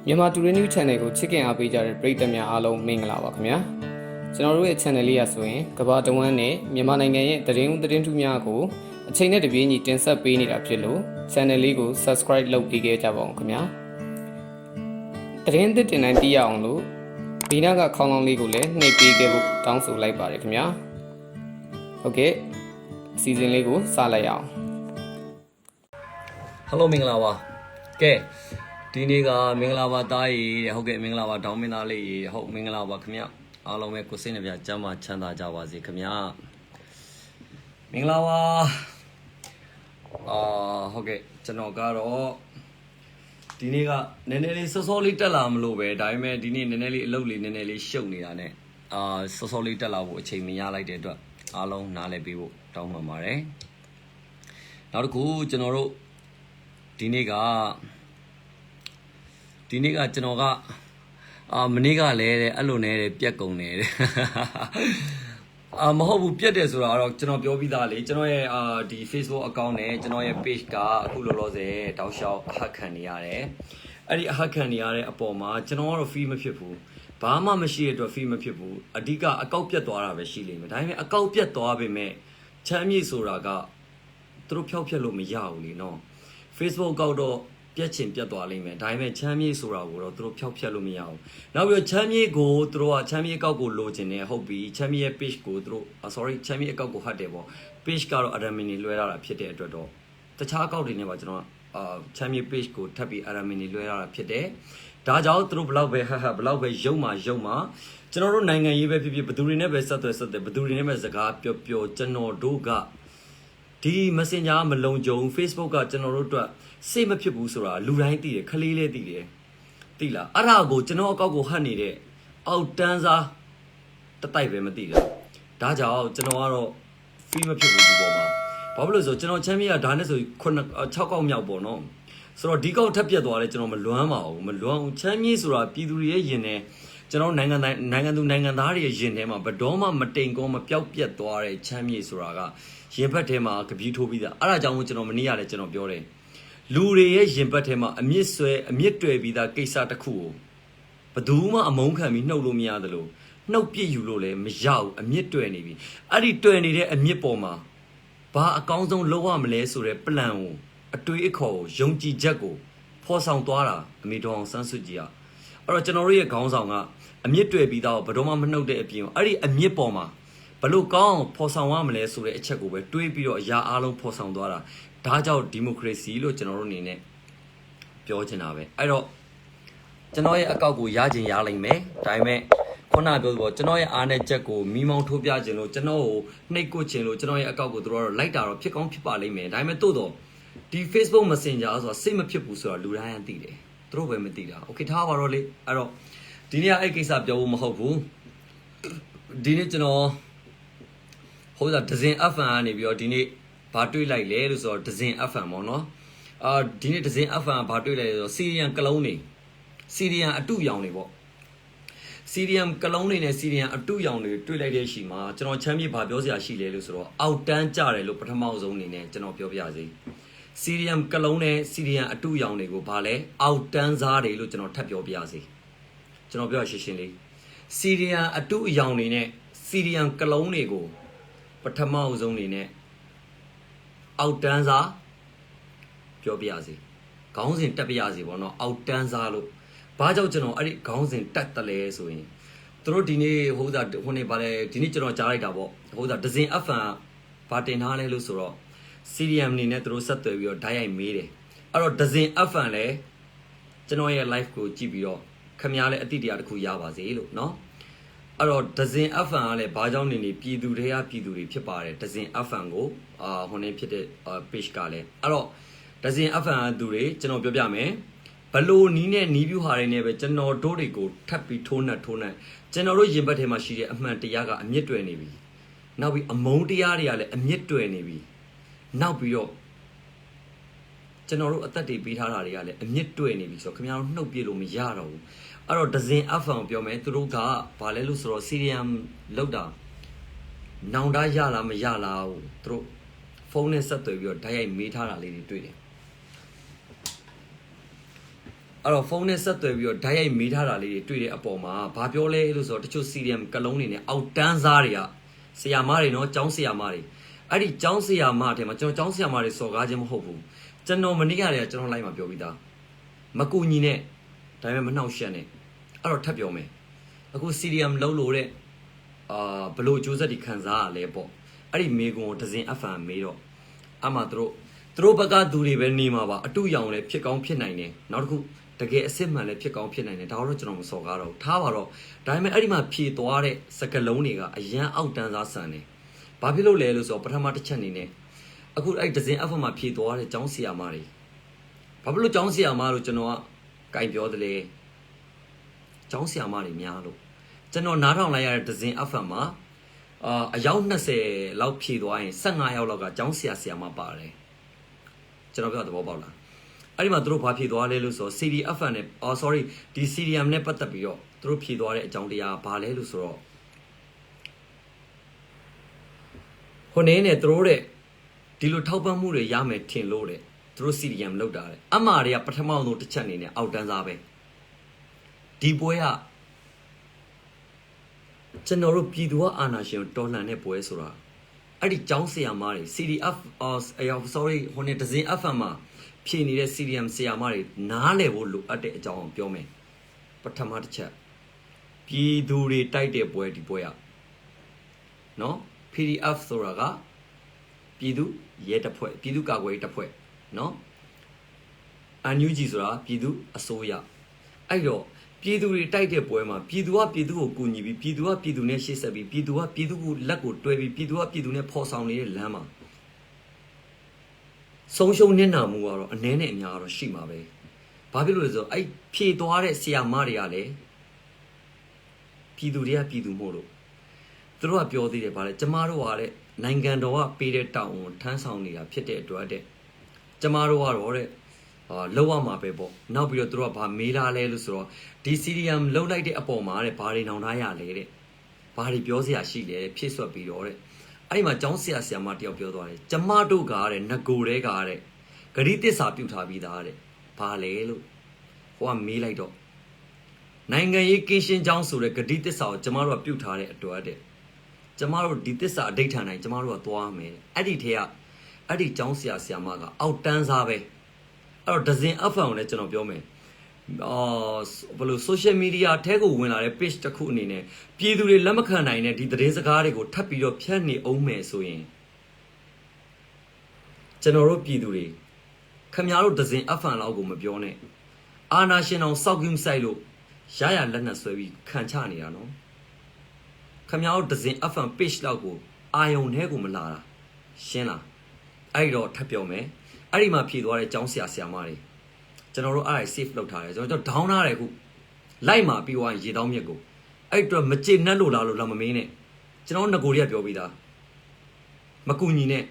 မြန်မာတူရင်း News Channel ကိုချစ်ခင်အားပေးကြတဲ့ပရိသတ်များအားလုံးမင်္ဂလာပါခင်ဗျာကျွန်တော်တို့ရဲ့ channel လေးရဆိုရင်ကမ္ဘာတဝန်းနဲ့မြန်မာနိုင်ငံရဲ့သတင်းထူးများကိုအချိန်နဲ့တပြေးညီတင်ဆက်ပေးနေတာဖြစ်လို့ channel လေးကို subscribe လုပ်ပေးခဲ့ကြပါအောင်ခင်ဗျာသတင်းသစ်တင်တိုင်းသိရအောင်လို့ဒီနားကခေါင်းလောင်းလေးကိုလည်းနှိပ်ပေးခဲ့ဖို့တောင်းဆိုလိုက်ပါတယ်ခင်ဗျာဟုတ်ကဲ့အစီအစဉ်လေးကိုစလိုက်အောင် Hello မင်္ဂလာပါကဲဒီနေ့ကမင်္ဂလာပါသားရေဟုတ်ကဲ့မင်္ဂလာပါဒေါင်းမင်းသားလေးရေဟုတ်မင်္ဂလာပါခင်ဗျအားလုံးပဲကိုစိတ်နှပြကျမ်းမာချမ်းသာကြပါစေခင်ဗျမင်္ဂလာပါဟုတ်ကဲ့ကျွန်တော်ကတော့ဒီနေ့ကနည်းနည်းလေးစောစောလေးတက်လာမလို့ပဲဒါပေမဲ့ဒီနေ့နည်းနည်းလေးအလုပ်လေးနည်းနည်းလေးရှုပ်နေတာနဲ့စောစောလေးတက်လာဖို့အချိန်မရလိုက်တဲ့အတွက်အားလုံးနားလည်ပေးဖို့တောင်းပန်ပါတယ်နောက်တစ်ခုကျွန်တော်တို့ဒီနေ့ကကျွန်တော်ကမနေ့ကလည်းအဲ့လိုနဲ့ပြက်ကုန်တယ်မဟုတ်ဘူးပြက်တယ်ဆိုတာတော့ကျွန်တော်ပြောပြီးသားလေကျွန်တော်ရဲ့ဒီ Facebook account နဲ့ကျွန်တော်ရဲ့ page ကအခုလောလောဆယ်တောက်လျှောက်အဟက်ခံနေရတယ်အဲ့ဒီအဟက်ခံနေရတဲ့အပေါ်မှာကျွန်တော်ကတော့ fee မဖြစ်ဘူးဘာမှမရှိတဲ့အတွက် fee မဖြစ်ဘူးအဓိကအကောက်ပြက်သွားတာပဲရှိလိမ့်မယ်ဒါပေမဲ့အကောက်ပြက်သွားပေမဲ့ချမ်းမြေ့ဆိုတာကသူတို့ဖျောက်ဖျက်လို့မရဘူးလေနော် Facebook ကောက်တော့ပြက်ချင်ပြက်သွားလိမ့်မယ်ဒါပေမဲ့ချမ်းမြေ့ဆိုတာကိုတော့သူတို့ဖျောက်ဖျက်လို့မရဘူးနောက်ပြီးတော့ချမ်းမြေ့ကိုသူတို့ကချမ်းမြေ့အကောက်ကိုလိုချင်တယ်ဟုတ်ပြီချမ်းမြေ့ရဲ့ page ကိုသူတို့ sorry ချမ်းမြေ့အကောက်ကိုဟတ်တယ်ပေါ့ page ကတော့ admin တွေလွှဲရတာဖြစ်တဲ့အတွက်တော့တခြားအကောက်တွေနဲ့ပါကျွန်တော်ချမ်းမြေ့ page ကိုထပ်ပြီး admin တွေလွှဲရတာဖြစ်တယ်ဒါကြောင့်သူတို့ဘလောက်ပဲဘလောက်ပဲရုံမှာကျွန်တော်တို့နိုင်ငံရေးပဲဖြစ်ဖြစ်ဘယ်သူတွေနဲ့ပဲဆက်သွယ်ဘယ်သူတွေနဲ့ပဲစကားပြောကျွန်တော်တို့ကဒီ Messenger မလုံခြုံ Facebook ကကျွန်တော်တို့အတွက်စိတ်မဖြစ်ဘူးဆိုတာလူတိုင်းသိတယ်ခလေးလေးသိတယ်သိလားအဲ့ဒါကိုကျွန်တော်အကောက်ကိုဟတ်နေတဲ့အောက်တန်းစားတတိုက်ပဲမသိတာဒါကြောင့်ကျွန်တော်ကတော့ free မဖြစ်ဘူးဒီပေါ်မှာဘာဖြစ်လို့ဆိုကျွန်တော်ချမ်းမြေ့ကဒါနဲ့ဆို6ကောက်မြောက်ပေါ့နော်ဆိုတော့ဒီကောက်ထပ်ပြတ်သွားတယ်ကျွန်တော်မလွမ်းပါဘူးမလွမ်းဘူးချမ်းမြေ့ဆိုတာပြည်သူတွေရဲ့ယင်နဲ့ကျွန်တော်နိုင်ငံသူနိုင်ငံသားတွေရဲ့ယင်ထဲမှာဘယ်တော့မှမတိမ်ကောမပျောက်ပြတ်သွားတဲ့ချမ်းမြေ့ဆိုတာကရင်ဘတ်ထဲမှာကပီးထိုးပြီးသားအဲ့ဒါကြောင့်ကျွန်တော်မနေ့ကလည်းကျွန်တော်ပြောတယ်လူတွေရဲ့ရင်ဘတ်ထဲမှာအမြင့်တွေ့ပြီးသားကိစ္စတစ်ခုကိုဘယ်သူမှအမုန်းခံပြီးနှုတ်လို့မရသလိုနှုတ်ပြစ်ယူလို့လည်းမရဘူးအမြင့်တွေ့နေပြီအဲ့ဒီတွေ့နေတဲ့အမြင့်ပေါ်မှာဘာအကောင်းဆုံးလုပ်ရမလဲဆိုတဲ့ plan ကိုအတွေးအခေါ်ကိုယုံကြည်ချက်ကိုဖော်ဆောင်သွားတာအမေတော်အောင်ဆန်းစုကြည်ကအဲ့တော့ကျွန်တော်တို့ရဲ့ခေါင်းဆောင်ကအမြင့်တွေ့ပြီးသားကိုဘယ်တော့မှမနှုတ်တဲ့အပြင်အဲ့ဒီအမြင့်ပေါ်မှာဘလို့ကောင်းဖော်ဆောင်ရမလဲဆိုတဲ့အချက်ကိုပဲတွေးပြီးတော့အရာအလုံးဖော်ဆောင်သွားတာဒါကြောင့်ဒီမိုကရေစီလို့ကျွန်တော်တို့အနေနဲ့ပြောချင်တာပဲအဲ့တော့ကျွန်တော်ရဲ့အကောက်ကိုရချင်ရလိမ့်မယ်ဒါပေမဲ့ခုနပြောလို့ကျွန်တော်ရဲ့အားနဲ့ချက်ကိုမီးမောင်းထိုးပြခြင်းလို့ကျွန်တော်ကိုနှိပ်ကွက်ခြင်းလို့ကျွန်တော်ရဲ့အကောက်ကိုတို့တော့လိုက်တာတော့ဖြစ်ကောင်းဖြစ်ပါလိမ့်မယ်ဒါပေမဲ့တိုးတော့ဒီ Facebook Messenger ဆိုတာစိတ်မဖြစ်ဘူးဆိုတာလူတိုင်းသိတယ်သူတို့ပဲမသိတာโอเคထားပါတော့လေအဲ့တော့ဒီနေ့အဲ့ကိစ္စပြောဖို့မဟုတ်ဘူးဒီနေ့ကျွန်တော်ဟုတ်တာဒဇင် FM ကနေပြီးတော့ဒီနေ့ဘာတွေ့လိုက်လဲလို့ဆိုတော့ဒဇင် FM ပေါ့နော်ဒီနေ့ဒဇင် FM ဘာတွေ့လိုက်လဲဆိုတော့စီရီယန်ကလုံးနေစီရီယန်အတုရောင်တွေပေါ့စီရီယန်ကလုံးနေနဲ့စီရီယန်အတုရောင်တွေတွေ့လိုက်တဲ့ရှိမှာကျွန်တော်ချမ်းမြေ့ဘာပြောစရာရှိလဲလို့ဆိုတော့အောက်တန်းကြတယ်လို့ပထမဆုံးအနေနဲ့ကျွန်တော်ပြောပြရစီစီရီယန်ကလုံးနဲ့စီရီယန်အတုရောင်တွေကိုဘာလဲအောက်တန်းစားတယ်လို့ကျွန်တော်ထပ်ပြောပြရစီကျွန်တော်ပြောရှင်းရှင်းလေးစီရီယန်အတုရောင်တွေနဲ့စီရီယန်ကလုံးတွေကိုပထမအဆုံးအနေနဲ့အောက်တန်းစားပြောပြရစီခေါင်းစဉ်တက်ပြရစီပေါ့နော်အောက်တန်းစားလို့ဘာကြောင့်ကျွန်တော်အဲ့ဒီခေါင်းစဉ်တက်တယ်လဲဆိုရင်တို့ဒီနေ့ဟိုနေပါလေဒီနေ့ကျွန်တော်ကြားလိုက်တာပေါ့ဟိုဒဇင် FM ဘာတင်ထားလဲလို့ဆိုတော့ CDM အနေနဲ့တို့ဆက်သွယ်ပြီးတော့ဓာတ်ရိုက်မေးတယ်အဲ့တော့ဒဇင် FM လဲကျွန်တော်ရဲ့ live ကိုကြည့်ပြီးတော့ခင်ဗျားလည်းအတိတရားတစ်ခုရပါစေလို့နော်အဲ့တော့ဒဇင် FM ကလည်းဘာကြောင့်နေပြည်သူတွေကပြည်သူတွေဖြစ်ပါတယ်ဒဇင် FM ကိုဟိုနေဖြစ်တဲ့ page ကလည်းအဲ့တော့ဒဇင် FM သူတွေကျွန်တော်ပြောပြမယ်ဘလို့နီးနဲ့နီးပြူဟာတွေနဲ့ပဲကျွန်တော်တို့တွေကိုထပ်ပြီးထိုးနှက်ကျွန်တော်တို့ရင်ဘတ်ထဲမှာရှိတဲ့အမှန်တရားကအမြင့်တွယ်နေပြီနောက်ပြီးအမုန်းတရားတွေကလည်းအမြင့်တွယ်နေပြီနောက်ပြီးတော့ကျွန်တော်တို့အသက်တွေပေးထားတာတွေကလည်းအမြင့်တွယ်နေပြီဆိုတော့ခင်ဗျားတို့နှုတ်ပြလို့မရတော့ဘူးအဲ့တော့ဒဇင် FM ပြောမယ်သူတို့ကဘာလဲလို့ဆိုတော့ CDM လောက်တာနောင်တရလားမရလားသူတို့ဖုန်းနဲ့ဆက်သွယ်ပြီးတော့ဓာတ်ရိုက်မေးထားတာလေးတွေတွေ့တယ် ဖုန်းနဲ့ဆက်သွယ်ပြီးတော့ဓာတ်ရိုက်မေးထားတာလေးတွေတွေ့တဲ့အပေါ်မှာဘာပြောလဲလို့ဆိုတော့တချို့ CDM ကလုံးတွေနဲ့အောက်တန်းစားတွေကဆရာမတွေနော်ကျောင်းဆရာမတွေအဲ့ဒီကျောင်းဆရာမအထက်မှာကျွန်တော်ကျောင်းဆရာမတွေစော်ကားခြင်းမဟုတ်ဘူးကျွန်တော်မနေ့ကတည်းကကျွန်တော်လိုက်မှာပြောပြီးသားမကူညီနဲ့ဒါပေမဲ့မနှောက်ယှက်နဲ့အဲ့တော့ထပ်ပြောမယ်အခု CDM လုံးလို့တဲ့ဘလို့ကြိုးစက်တွေခံစားရလဲပေါ့အဲ့ဒီမေကွန်ကိုဒဇင် FM မေးတော့အမှသူတို့ဘက်ကသူတွေပဲနေမှာပါအတူရောင်လည်းဖြစ်ကောင်းဖြစ်နိုင်တယ်နောက်တစ်ခုတကယ်အစ်မှန်လည်းဖြစ်ကောင်းဖြစ်နိုင်တယ်ဒါတော့ကျွန်တော်မစော်ကားတော့ထားပါတော့ဒါပေမဲ့အဲ့ဒီမှာဖြေသွားတဲ့စကလုံးတွေကအရန်အောက်တန်းစားဆန်တယ်ဘာဖြစ်လို့လဲလို့ဆိုတော့ပထမတစ်ချက်အနေနဲ့အခုအဲ့ဒဇင် FM မှာဖြေသွားတဲ့ကျောင်းဆရာမတွေဘာဖြစ်လို့ကျောင်းဆရာမလို့ကျွန်တော်ကကင်ပြောတယ်လေကျောင်းဆရာမတွေများလို့ကျွန်တော်နားထောင်လိုက်ရတဲ့ဒဇင် FM မှာအယောက်20လောက်ဖြည့်သွားရင်15ယောက်လောက်ကကျောင်းဆရာဆရာမပါတယ်ကျွန်တော်ပြောသဘောပေါက်လားအဲ့ဒီမှာသူတို့ဘာဖြည့်သွားလဲလို့ဆိုတော့ CDFN နဲ့sorry ဒီ CDM နဲ့ပတ်သက်ပြီးတော့သူတို့ဖြည့်သွားတဲ့အကြောင်းတရားဘာလဲလို့ဆိုတော့ဟိုနေနဲ့သူတို့တဲ့ဒီလိုထောက်ပံ့မှုတွေရမယ်ထင်လို့တဲ့သူတို့ CDM လောက်တာတဲ့အမှားတွေကပထမဆုံးတစ်ချက်အနေနဲ့အောက်တန်းစားပဲဒီပွဲကကျွန်တော်တို့ပြည်သူကအာဏာရှင်တော်လှန်တဲ့ပွဲဆိုတာအဲ့ဒီကျောင်းဆရာမတွေ CDF sorry ဟိုနေဒဇင် FM မှာဖြည့်နေတဲ့ CDM ဆရာမတွေနားလည်ဖို့လိုအပ်တဲ့အကြောင်းပြောမယ်ပထမတစ်ချက်ပြည်သူတွေတိုက်တဲ့ပွဲဒီပွဲကနော် PDF ဆိုတာကပြည်သူရဲတပ်ဖွဲ့ပြည်သူကာကွယ်ရေးတပ်ဖွဲ့နော် NUG ဆိုတာပြည်သူအစိုးရအဲ့တော့ပြည်သူတွေတိုက်တဲ့ပွဲမှာပြည်သူကပြည်သူကိုကူညီပြီးပြည်သူကပြည်သူနဲ့ရှေ့ဆက်ပြီးပြည်သူကပြည်သူကိုလက်ကိုတွဲပြီးပြည်သူကပြည်သူနဲ့ဖော်ဆောင်နေတဲ့လမ်းမှာဆုံးရှုံးနေတာမှုကတော့အနည်းနဲ့အများကတော့ရှိမှာပဲဘာဖြစ်လို့လဲဆိုတော့အဲ့ဖြေသွားတဲ့ဆရာမတွေကလည်းပြည်သူတွေကပြည်သူမို့လို့သူတို့ကပြောသေးတယ်ဗါလေကျမတို့ကတဲ့နိုင်ငံတော်ကပေးတဲ့တောင်းဝန်ထမ်းဆောင်နေတာဖြစ်တဲ့အတွက်တဲ့ကျမတို့ကတော့တဲ့လောက်ရမှာပဲပေါ့နောက်ပြီးတော့သူတို့ကဗာမေးလာလဲလို့ဆိုတော့ဒီ CDM လောက်လိုက်တဲ့အပေါ်မှာတဲ့ဘာတွေနောင်ထားရလဲတဲ့ဘာတွေပြောစရာရှိလဲဖြည့်ဆွတ်ပြီးတော့တဲ့အဲ့ဒီမှာကျောင်းဆရာဆရာမတယောက်ပြောသွားတယ်ကျမတို့ကတဲ့ငကိုတဲကတဲ့ဂရိတစ္ဆာပြုထားပြီးသားတဲ့ဘာလဲလို့ဟိုကမေးလိုက်တော့နိုင်ငံရေးကင်းရှင်းကျောင်းဆိုတဲ့ဂရိတစ္ဆာကိုကျမတို့ကပြုထားတဲ့အတွက်တဲ့ကျမတို့ဒီတစ္ဆာအဋိဌာန်တိုင်းကျမတို့ကသွားမယ်တဲ့အဲ့ဒီထဲကအဲ့ဒီကျောင်းဆရာဆရာမကအောက်တန်းစားပဲအဲ့တော့ဒဇင် FM ကိုလည်းကျွန်တော်ပြောမယ်ဘယ်လို social media ထဲကိုဝင်လာတဲ့ page တစ်ခုအနေနဲ့ပြည်သူတွေလက်မခံနိုင်တဲ့ဒီသတင်းစကားတွေကိုထပ်ပြီးတော့ဖြန့်နေအောင်မယ်ဆိုရင်ကျွန်တော်တို့ပြည်သူတွေခင်ဗျားတို့ဒဇင် FM လောက်ကိုမပြောနဲ့အာနာရှင်အောင်စောက်ကူးဆိုင်လို့ရရလက်နဲ့ဆွဲပြီးခံချနေတာနော်ခင်ဗျားတို့ဒဇင် FM page လောက်ကိုအာယုံထဲကိုမလာတာရှင်းလားအဲ့တော့ထပ်ပြောမယ်အဲ့ဒီမှာဖြည့်သွားတဲ့ကျောင်းဆရာဆရာမတွေကျွန်တော်တို့အဲ့ဒါ save လုပ်ထားတယ်ကျွန်တော် down ထားတယ်ခုလိုက်မှာပြီးသွားရင်ရေတောင်းမြက်ကိုအဲ့အတွက်မကြည်နှက်လို့လားလို့လာမမင်းနဲ့ကျွန်တော်ငကိုတွေကပြောပြီးသားမကူညီနဲ့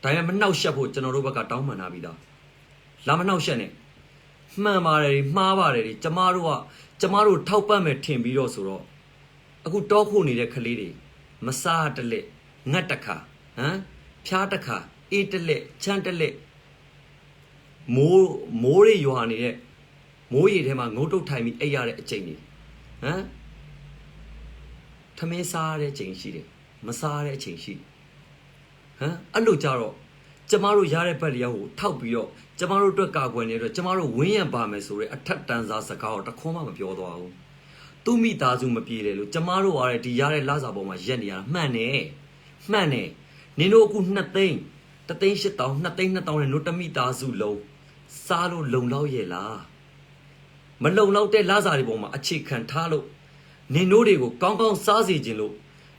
ဒါပေမဲ့မနှောက်ယှက်ဖို့ကျွန်တော်တို့ဘက်ကတောင်းပန်ထားပြီးသားလာမနှောက်ယှက်နဲ့မှန်ပါတယ်မှားပါတယ်ကျမတို့ထောက်ပံ့မယ်ထင်ပြီးတော့ဆိုတော့အခုတောခုနေတဲ့ကလေးတွေမစားတလက်ငတ်တခါဟမ်ဖျားတခါအေးတလက်ချမ်းတလက်မိုးရရွာနေတဲ့မိုးရေထဲမှာငုတ်တုတ်ထိုင်ပြီးအိပ်ရတဲ့အချိန်ကြီးဟမ်ထမင်းစားတဲ့အချိန်ရှိတယ်မစားတဲ့အချိန်ရှိဟမ်အဲ့လိုကြတော့ကျမတို့ရတဲ့ဘက်လျောက်ကိုထောက်ပြီးတော့ကျမတို့အတွက်ကာကွယ်နေတော့ကျမတို့ဝင်းရံပါမယ်ဆိုတဲ့အထက်တန်းစားစကားတော့တခွန်းမှမပြောသွားဘူးသူ့မိသားစုမပြေတယ်လို့ကျမတို့ကလည်းဒီရတဲ့လစာပေါ်မှာရက်နေရတာမှန်တယ်နင်တို့အခု2သိန်း3,800 2,200နဲ့တို့တမိသားစုလုံးစားလို့လုံလောက်ရဲ့လားမလုံလောက်တဲ့လစာတွေပေါ်မှာအခြေခံထားလို့နင်တို့တွေကိုကောင်းကောင်းစားစီခြင်းလို့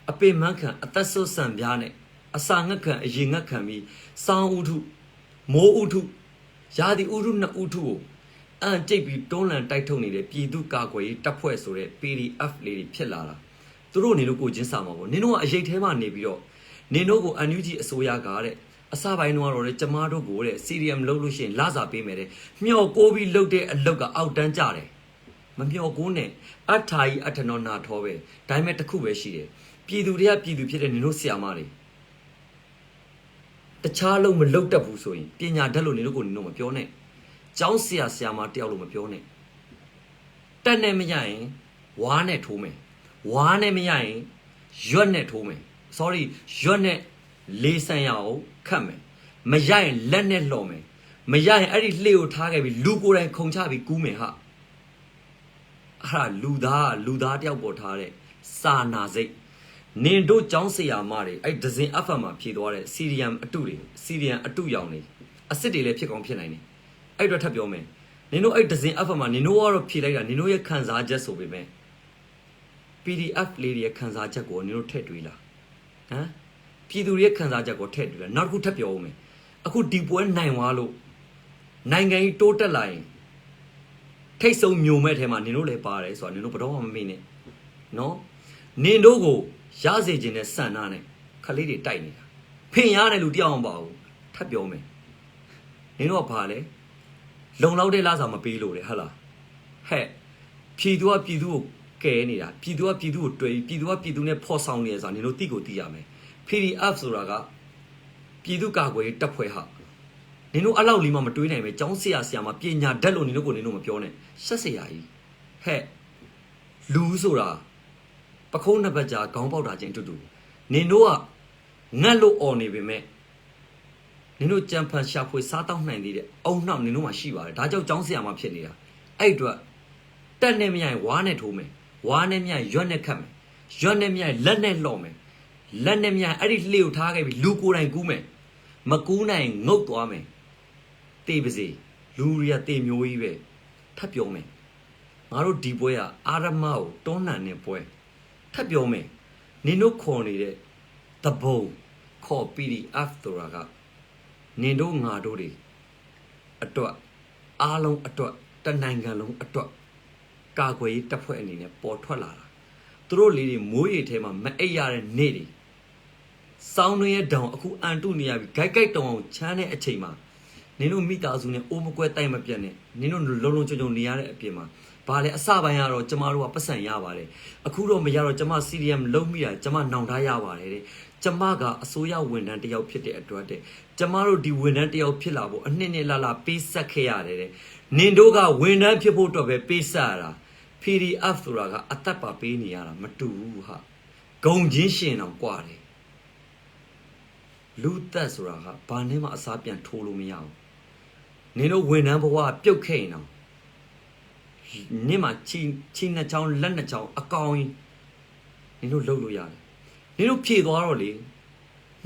အပင်မခံအသက်ဆွဆံပြားနဲ့အစာငတ်ခံအရင်ငတ်ခံပြီးစောင်းဥထုမိုးဥထုရာသီဥထုနှစ်ဥထုကိုအန်ကျိတ်ပြီးတွန်းလှန်တိုက်ထုတ်နေတဲ့ပြည်သူကာကွယ်ရေးတပ်ဖွဲ့ဆိုတဲ့ PDF လေးတွေဖြစ်လာတာသူတို့နေလို့ကိုချင်းစာမှာပေါ့နင်တို့ကအရေးထဲမှာနေပြီးတော့နင်တို့ကို NUG အစိုးရကတဲ့အစပိုင်းတော့လေကျမတို့ကိုတဲ့ CDM လုပ်လို့ရှိရင်လစာပေးမယ်တဲ့မျှော်ကိုပြီးလုပ်တဲ့အလုပ်ကအောက်တန်းကြတယ်မမျှော်ကိုနဲ့အထာကြီးအထနောနာထောပဲဒါပေမဲ့တစ်ခုပဲရှိတယ်ပြည်သူတွေကပြည်သူဖြစ်တဲ့နင်တို့ဆရာမတွေတခြားလုံးမလုပ်တတ်ဘူးဆိုရင်ပညာတတ်လို့နင်တို့ကိုနင်တို့မပြောနဲ့ ကျောင်းဆရာဆရာမတယောက်လို့မပြောနဲ့တက်နဲ့မရရင်ဝါးနဲ့ထိုးမယ်ဝါးနဲ့မရရင်ရွက်နဲ့ထိုးမယ် sorry ရွက်နဲ့လေးဆန်းရအောင်ခတ်မယ်မရရင်လက်နဲ့လှော်မယ်မရရင်အဲ့ဒီလှေကိုထားခဲ့ပြီးလူကိုယ်တိုင်ခုံချပြီးကူးမယ်ဟာအဲ့ဒါလူသားတယောက်ပေါ်ထားတဲ့စာနာစိတ်နင်တို့ကျောင်းဆရာမတွေအဲ့ဒဇင်အဖတ်မှာဖြေသွားတဲ့စီရီယမ်အတုတွေစီရီယမ်အတုရောင်တွေအစ်စ်တွေလည်းဖြစ်ကောင်းဖြစ်နိုင်တယ်အဲ့တော့ထပ်ပြောမယ်နင်တို့အဲ့ဒဇင်အဖတ်မှာနင်တို့ကတော့ဖြေလိုက်တာနင်တို့ရဲ့ခံစားချက်ဆိုပေမဲ့ PDF လေးတွေရဲ့ခံစားချက်ကိုနင်တို့ထည့်တွေးလားဟမ်ပြည်သူတွေရဲ့ခံစားချက်ကိုထည့်တွေးလားနောက်တစ်ခုထပ်ပြောဦးမယ်အခုဒီပွဲနိုင်သွားလို့နိုင်ငံကြီးတိုးတက်လာရင်ထိတ်ဆုံးမျိုးမဲ့ထဲမှာနင်တို့လည်းပါတယ်ဆိုတာနင်တို့ဘယ်တော့မှမမေ့နဲ့နော်နင်တို့ကိုရစေခြင်းနဲ့စံနာနဲ့ခလေးတွေတိုက်နေတာဖင်ရတဲ့လူတယောက်အောင်ပါဘူးထပ်ပြောမယ်နင်တို့ကဘာလဲလုံလောက်တဲ့လားစာမပေးလို့လေဟုတ်လားဟဲ့ပြည်သူကပြည်သူကိုကဲနေတာပြည်သူကပြည်သူကိုတွေ့ပြည်သူကပြည်သူနဲ့ဖော်ဆောင်နေရဆိုတာနင်တို့သိကိုသိရမယ် PDF ဆိုတာကပြည်သူကာကွယ်ရေးတပ်ဖွဲ့ဟာနင်တို့အဲ့လောက်လေးမှမတွေးနိုင်ပဲចောင်းဆရာဆရာမပညာတတ်လို့နင်တို့ကိုနင်တို့မပြောနဲ့ဆက်ဆရာကြီးဟဲ့လူဆိုတာပခုံးနှစ်ပတ်ကြာခေါင်းပေါက်တာချင်းတူတူနင်တို့ကငတ်လို့អော်နေပေမဲ့နင်တို့ကြံဖန်ရှာဖွေစားတောက်နိုင်သေးတဲ့အုံနှောက်နင်တို့မှရှိပါတယ်ဒါကြောင့်ចောင်းဆရာမဖြစ်နေတာအဲ့အတွက်တက်နဲ့မရရင်ဝါးနဲ့ထိုးမယ်ဝါးနဲ့မရရင်ရွက်နဲ့ခတ်မယ်ရွက်နဲ့မရရင်လက်နဲ့လှော်မယ်လက်နဲ့မရရင်အဲ့ဒီလှေကိုထားခဲ့ပြီးလူကိုယ်တိုင်ကူးမယ်မကူးနိုင်ငုတ်သွားမယ်တေးပါစေလူရီယာတေးမျိုးကြီးပဲထပ်ပြောမယ်ငါတို့ဒီပွဲကအာရမကိုတွန်းလှန်တဲ့ပွဲထပ်ပြောမယ်နင်တို့ခေါ်နေတဲ့တဘုံခေါ် PDF ဆိုတာကနင်တို့ငါတို့တွေအတွက်အားလုံးအတွက်တနိုင်ငံလုံးအတွက်ကာကွယ်ရေးတပ်ဖွဲ့အနေနဲ့ပေါ်ထွက်လာတာသူတို့လေးတွေမိုးရေထဲမှာမအိပ်ရတဲ့နေ့တွေစောင်းတွေရဲ့တောင်အခုအန်တုနေရပြီဂိုက်ဂိုက်တောင်အောင်ချမ်းတဲ့အချိန်မှာနင်တို့မိသားစုနဲ့အိုးမကွဲတိုက်မပြတ်နဲ့နင်တို့လုံလုံချုံချုံနေရတဲ့အပြင်မှာဘာလဲအစပိုင်းကတော့ကျမတို့ကပတ်စံရပါတယ်အခုတော့မရတော့ကျမ CDM လုံးမိတာကျမနောင်တရပါတယ်တဲ့ကျမကအစိုးရဝန်ထမ်းတယောက်ဖြစ်တဲ့အတွက်တဲ့ကျမတို့ဒီဝန်ထမ်းတယောက်ဖြစ်လာဖို့အနှစ်နှစ်လပေးဆက်ခဲ့ရတယ်တဲ့နင်တို့ကဝန်ထမ်းဖြစ်ဖို့အတွက်ပဲပေးဆက်ရတာ PDF ဆိုတာကအသက်ပါပေးနေရတာမတူဘူးဟာဂုံချင်းရှင်အောင်กว่าတယ်လူသက်ဆိုတာကဘာနဲ့မှအစားပြန်ထိုးလို့မရဘူးနင်တို့ဝန်ထမ်းဘဝပြုတ်ခဲ့ရင်တော့နင်မှာချီနှစ်ချောင်းလက်နှစ်ချောင်းအကောင်ကြီးနင်တို့လှုပ်လို့ရတယ်နင်တို့ဖြေသွားတော့လေ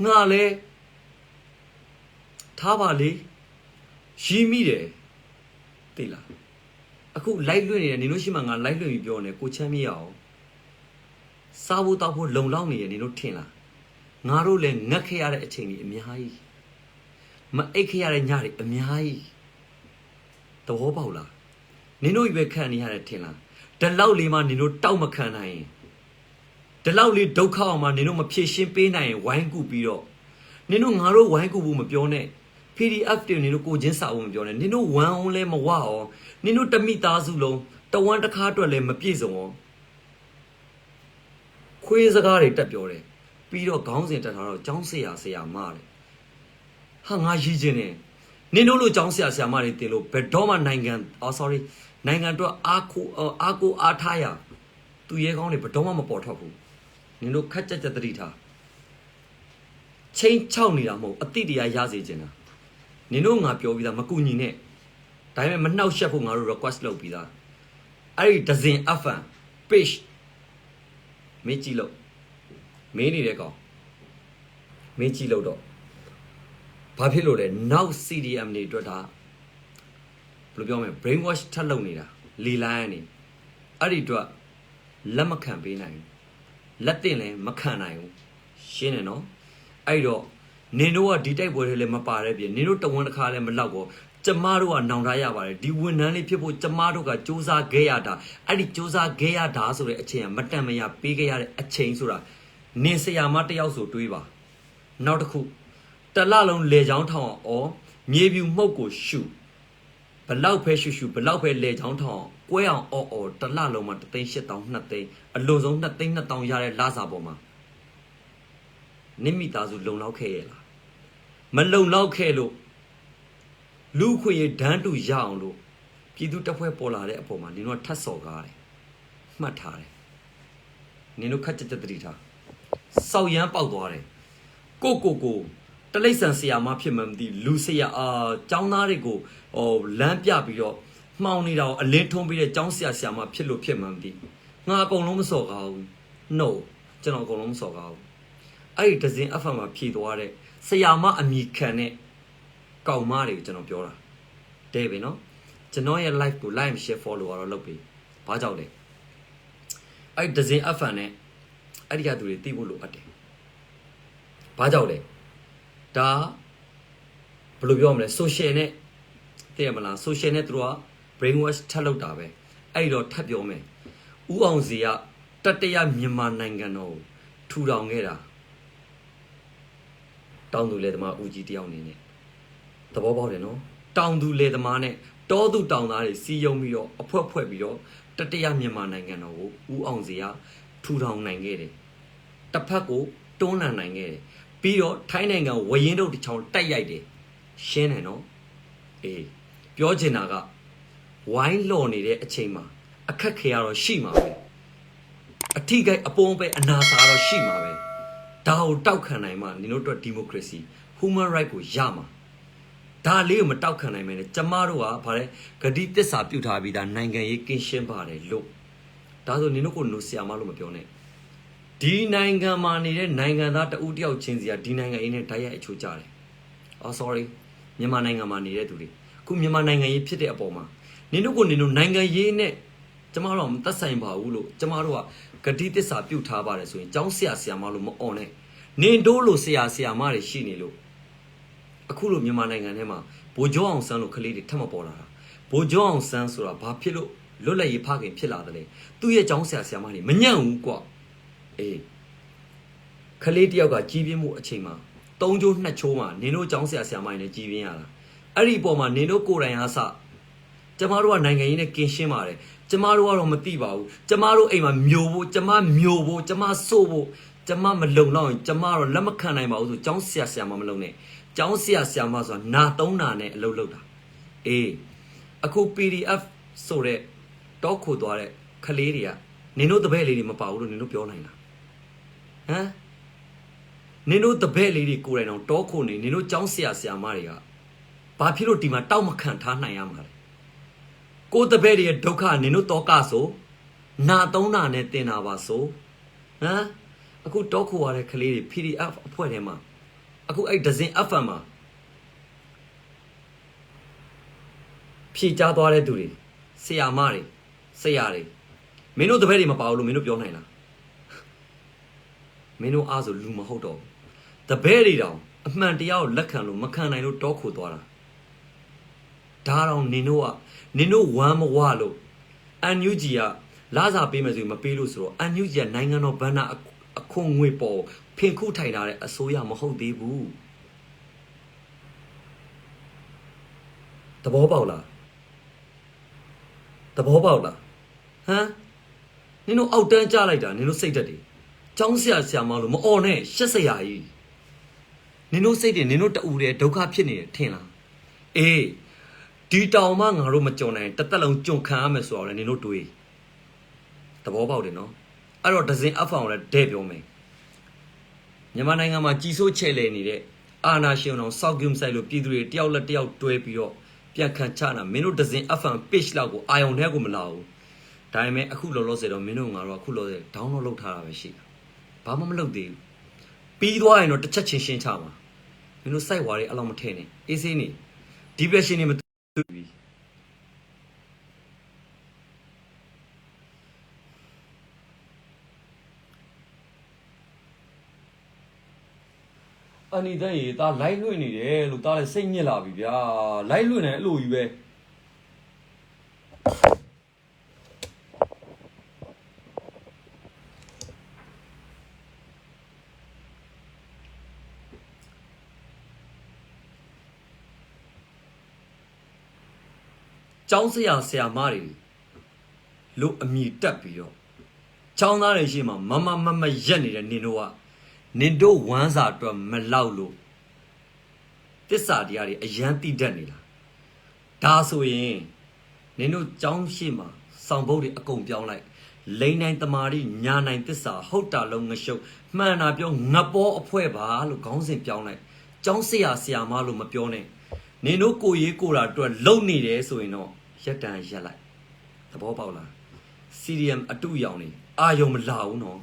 ငါလဲထားပါလေရီးမိတယ်သိလားအခုလိုက်လွှင့်နေတယ်နင်တို့ရှိမှငါလိုက်လွှင့်ပြီးပြောနေကိုချမ်းမြေ့အောင်စားဖို့တောက်ဖို့လုံလောက်နေတယ်နင်တို့ထင်လားငါတို့လည်းငတ်ခဲ့ရတဲ့အချိန်ကြီးအများကြီးမအိတ်ခဲ့ရတဲ့ညတွေအများကြီးသဘောပေါက်လားနင်တို့ရွယ်ခံနေရတယ်ထင်လားဒီလောက်လေးမှနင်တို့တောက်မခံနိုင်ရင်ဒီလောက်လေးဒုက္ခအောင်မှနင်တို့မဖြေရှင်းပေးနိုင်ရင်ဝိုင်းကူပြီးတော့နင်တို့ငါတို့ဝိုင်းကူဖို့မပြောနဲ့ PDF တွေနင်တို့ကိုချင်းစာဖို့မပြောနဲ့နင်တို့ဝမ်းအောင်လဲမဝအောင်နင်တို့တမိသားစုလုံးတဝမ်းတစ်ခါအတွက်လဲမပြည့်စုံအောင်ခွေးစကားတွေတက်ပြောတယ်ပြီးတော့ခေါင်းစဉ်တက်ထားတော့ကျောင်းဆရာမတဲ့ဟာငါရည်ချင်းနေနင်တို့လိုကျောင်းဆရာမတွေတင်လို့ဘယ်တော့မှနိုင်ငံနိုင်ငံအတွက်အားကိုအားထားရသူရဲကောင်းတွေဘယ်တော့မှမပေါ်ထွက်ဘူးနင်တို့ခက်ကြက်တတိထားချင်းချောက်နေတာမဟုတ်အတိတရားရစေချင်တာနင်တို့ငါပြောပြီးသားမကူညီနဲ့ဒါပေမဲ့မနှောက်ယှက်ဖို့ငါတို့ request လုပ်ပြီးသားအဲ့ဒီဒဇင် FN page မေးကြည့်လို့မေးနေတဲ့ကောင်မေးကြည့်လို့တော့ဘာဖြစ်လို့လဲနောက် CDM တွေအတွက်ဒါဘယ်လိုပြောမလဲ brain wash ထပ်လုပ်နေတာလီလိုင်းနေအဲ့ဒီအတွက်လက်မခံပေးနိုင်ဘူးလက်တင်လည်းမခံနိုင်ဘူးရှင်းတယ်နော်အဲ့တော့နင်တို့ကဒီတိုက်ပွဲတွေလည်းမပါတဲ့ပြင်နင်တို့တဝန်းတစ်ခါလည်းမလောက်တော့ကျမတို့ကနောင်တရပါတယ်ဒီဝန်ထမ်းလေးဖြစ်ဖို့ကျမတို့ကစူးစမ်းခဲ့ရတာအဲ့ဒီစူးစမ်းခဲ့ရတာဆိုတဲ့အချိန်ကမတန်မရပေးခဲ့ရတဲ့အချိန်ဆိုတာနင်ဆရာမတယောက်ဆိုတွေးပါနောက်တစ်ခုတလလုံးလေချောင်းထောင်အောင်မြေပြူမှုတ်ကိုရှုဘလောက်ပဲရှုဘလောက်ပဲလေချောင်းထောင်ကွဲအောင်အော်တလလုံးမှာ3,800 2သိန်းအလွန်ဆုံး2,200ရတဲ့လစာပေါ်မှာနင့်မိသားစုလုံလောက်ခဲ့ရဲ့လားမလုံလောက်ခဲ့လို့ လူခွေဒန်းတူရအောင်လို့ပြည်သူတပ်ဖွဲ့ပေါ်လာတဲ့အပေါ်မှာနင်တို့ထပ်စော်ကားတယ်မှတ်ထားတယ်နင်တို့ခက်ကြက်ကြက်တတိထားစောက်ရမ်းပေါက်သွားတယ်ကိုတလိမ့်ဆန်ဆရာမဖြစ်မှမသိလူဆရာចောင်းသားတွေကိုလမ်းပြပြီးတော့မှောင်နေတာကိုအလင်းထုံးပြီးတဲ့ចောင်းဆရာမဖြစ်လို့ဖြစ်မှမသိငါအကုန်လုံးမစော်ကားဘူး no ကျွန်တော်အကုန်လုံးမစော်ကားဘူးအဲ့ဒီဒဇင်အဖတ်မှာဖြည့်သွားတဲ့ဆရာမအမိခံတဲ့ကောင်မတွေကိုကျွန်တော်ပြောတာတဲ့ပဲနော်ကျွန်တော်ရဲ့ live ကို like share follow တော့လုပ်ပေးဘာကြောင့်လဲအဲ့ဒဇင်အဖတ်နဲ့အဲ့ဒီကသူတွေသိဖို့လိုအပ်တယ်ဘာကြောင့်လဲဒါဘယ်လိုပြောမလဲ social နဲ့သိရမလား social နဲ့သူတို့က brain wash ထပ်လုပ်တာပဲအဲ့တော့ထပ်ပြောမယ်ဦးအောင်စီကတတရမြန်မာနိုင်ငံတော်ထူထောင်ခဲ့တာတောင်သူလေသမားဦးကြီးတယောက်နေနဲ့သဘောပေါက်တယ်နော်တောင်သူလေသမားနဲ့တောသူတောင်သားတွေစီယုံပြီးတော့အဖွဲ့ပြီးတော့တတရမြန်မာနိုင်ငံတော်ကိုဦးအောင်စီကထူထောင်နိုင်ခဲ့တယ်တစ်ဖက်ကိုတွန်းလှန်နိုင်ခဲ့တယ်ပြီးတော့ထိုင်းနိုင်ငံဝရင်တုတ်တစ်ချောင်းတိုက်ရိုက်တယ်ရှင်းတယ်နော်အေးပြောချင်တာကဝိုင်းလော်နေတဲ့အချိန်မှာအခက်ခဲရတော့ရှိမှာပဲအထီးကိအပုံးပဲအနာစာတော့ရှိမှာပဲဒါကိုတောက်ခံနိုင်မှနင်တို့အတွက်ဒီမိုကရေစီ human right ကိုရမှာဒါလေးကိုမတောက်ခံနိုင်မယ်လေကျမတို့ကဗါလဲဂတိတစ္ဆာပြုတ်ထားပြီးသားနိုင်ငံရေးကင်းရှင်းပါတယ်လို့ဒါဆိုနင်တို့ကိုနိုဆရာမလို့မပြောနဲ့ဒီနိုင်ငံမှာနေတဲ့နိုင်ငံသားတဦးတယောက်ချင်းစီကဒီနိုင်ငံရေးနဲ့ဓာတ်ရိုက်အချိုးကြတယ်။ sorry မြန်မာနိုင်ငံမှာနေတဲ့သူတွေခုမြန်မာနိုင်ငံရေးဖြစ်တဲ့အပေါ်မှာနင်တို့နိုင်ငံရေးနဲ့ကျမတို့မသက်ဆိုင်ပါဘူးလို့ကျမတို့ကဂတိတစ္ဆာပြုတ်ထားပါတယ်ဆိုရင်ကျောင်းဆရာမလို့မអော်နဲ့နင်တို့လိုဆရာမတွေရှိနေလို့အခုလိုမြန်မာနိုင်ငံထဲမှာဗိုလ်ချုပ်အောင်ဆန်းလို့ကလေးတွေထပ်မပေါ်လာတာဗိုလ်ချုပ်အောင်ဆန်းဆိုတာဘာဖြစ်လို့လွတ်လပ်ရေးဖခင်ဖြစ်လာတယ်လဲသူ့ရဲ့ကျောင်းဆရာမတွေမညံ့ဘူးကွာအေးခလေးတယောက်ကကြီးပြင်းမှုအချိန်မှာ3ချိုး2ချိုးမှာနင်တို့ကျောင်းဆရာမတွေနဲ့ကြီးပြင်းရတာအဲ့ဒီပေါ်မှာနင်တို့ကိုယ်တိုင်အားစကျမတို့ကနိုင်ငံရေးနဲ့ကင်းရှင်းပါတယ်ကျမတို့ကတော့မသိပါဘူးကျမတို့အိမ်မှာမျိုးဖို့ကျမစို့ဖို့ကျမမလုံတော့ရင်ကျမတော့လက်မခံနိုင်ပါဘူးဆိုကျောင်းဆရာမလုံနဲ့ကျောင်းဆရာမဆိုတာနာ3နာနဲ့အလုပ်လုပ်တာအေးအခု PDF ဆိုတဲ့တောက်ခိုသွားတဲ့ခလေးတွေကနင်တို့တပည့်လေးတွေမပါဘူးလို့နင်တို့ပြောနိုင်လားဟမ်နင်တို့တပည့်လေးတွေကိုယ်တိုင်တော့တောခိုနေနင်တို့ကျောင်းဆရာမတွေကဘာဖြစ်လို့ဒီမှာတောက်မခံထားနိုင်ရမှာလဲကိုတပည့်တွေရဲ့ဒုက္ခနင်တို့တောကဆိုနာ3နာနဲ့တင်တာပါဆိုဟမ်အခုတောခိုရတဲ့ကလေးတွေ PDF အဖွဲ့ထဲမှာအခုအဲ့ဒဇင် FM မှာဖြည့်ချသွားတဲ့သူတွေဆရာမတွေဆရာတွေမင်းတို့တပည့်တွေမပါဘူးလို့မင်းတို့ပြောနိုင်လားမင်းတို့အားဆိုလူမဟုတ်တော့တပည့်တွေတောင်အမှန်တရားကိုလက်ခံလို့မခံနိုင်လို့တောခိုသွားတာဒါတော့နင်တို့ဝမ်းမဝလို့အန်ယူဂျီကလာစာပေးမယ်ဆိုရင်မပေးလို့ဆိုတော့အန်ယူဂျီကနိုင်ငံတော်ဘဏ္ဍာအခွန်ငွေပေါ်ဖင်ခုထိုင်ထားတဲ့အစိုးရမဟုတ်သေးဘူးသဘောပေါက်လားဟမ်နင်တို့အောက်တန်းကြလိုက်တာနင်တို့စိတ်သက်တယ်ကျောင်းဆရာမလို့မអော်နဲ့ရှက်စရာကြီးနင်တို့စိတ်တွေနင်တို့တူတယ်ဒုက္ခဖြစ်နေတယ်ထင်လားအေးဒီတောင်မှငါတို့မကြုံနိုင်တသက်လုံးကြုံခံရမယ်ဆိုတော့လည်းနင်တို့တွေးသဘောပေါက်တယ်နော်အဲ့တော့ဒဇင်အဖောင်လည်းတဲ့ပြောမယ်မြန်မာနိုင်ငံမှာကြီးစိုးချဲ့လေနေတဲ့အာနာရှင်တော်စောက်ကြုံဆိုင်လို့ပြည်သူတွေတယောက်လက်တယောက်တွဲပြီးတော့ပြန်ခံချတာမင်းတို့ဒဇင်အဖန် page လောက်ကိုအာယုံထဲကိုမလာဘူးဒါပေမဲ့အခုလောလောဆယ်တော့မင်းတို့ငါတို့အခုလောလောဆယ် download လုပ်ထားတာပဲရှိတာဘာမှမလုပ်သေးဘူးပြီးသွားရင်တော့တစ်ချက်ချင်းရှင်းချမှာမင်းတို့ site ဝါတွေအလောက်မထည့်နဲ့အေးစင်းနေ depression တွေမတူဘူးအနီတဲ့ရေသားလိုက်လွှင့်နေတယ်လို့သားလည်းစိတ်ညစ်လာပြီဗျာလိုက်လွှင့်နေအဲ့လိုကြီးပဲကျောင်းဆရာမတွေလို့အမိတက်ပြီးတော့ကျောင်းသားတွေရှိမှမရက်နေတဲ့နင်တို့ဝမ်းစာအတွက်မလောက်လို့တစ္ဆာတရားတွေအရန်တိတတ်နေလား ဒါဆိုရင်နင်တို့ចောင်းရှိမှာစောင်ဘုတ်တွေအကုန်ပြောင်းလိုက်လိန်နိုင်တမာရီညာနိုင်သစ္စာဟုတ်တာလုံးငရှုပ်မှန်တာပြောငပေါ်အဖွဲပါလို့ခေါင်းစဉ်ပြောင်းလိုက်ចောင်းဆရာမလို့မပြောနဲ့နင်တို့ကိုရေးကိုတာအတွက်လုံနေတယ်ဆိုရင်တော့ရက်တန်ရက်လိုက်သဘောပေါက်လား CDM အတူရောင်နေအာယုံမလာဘူးနော်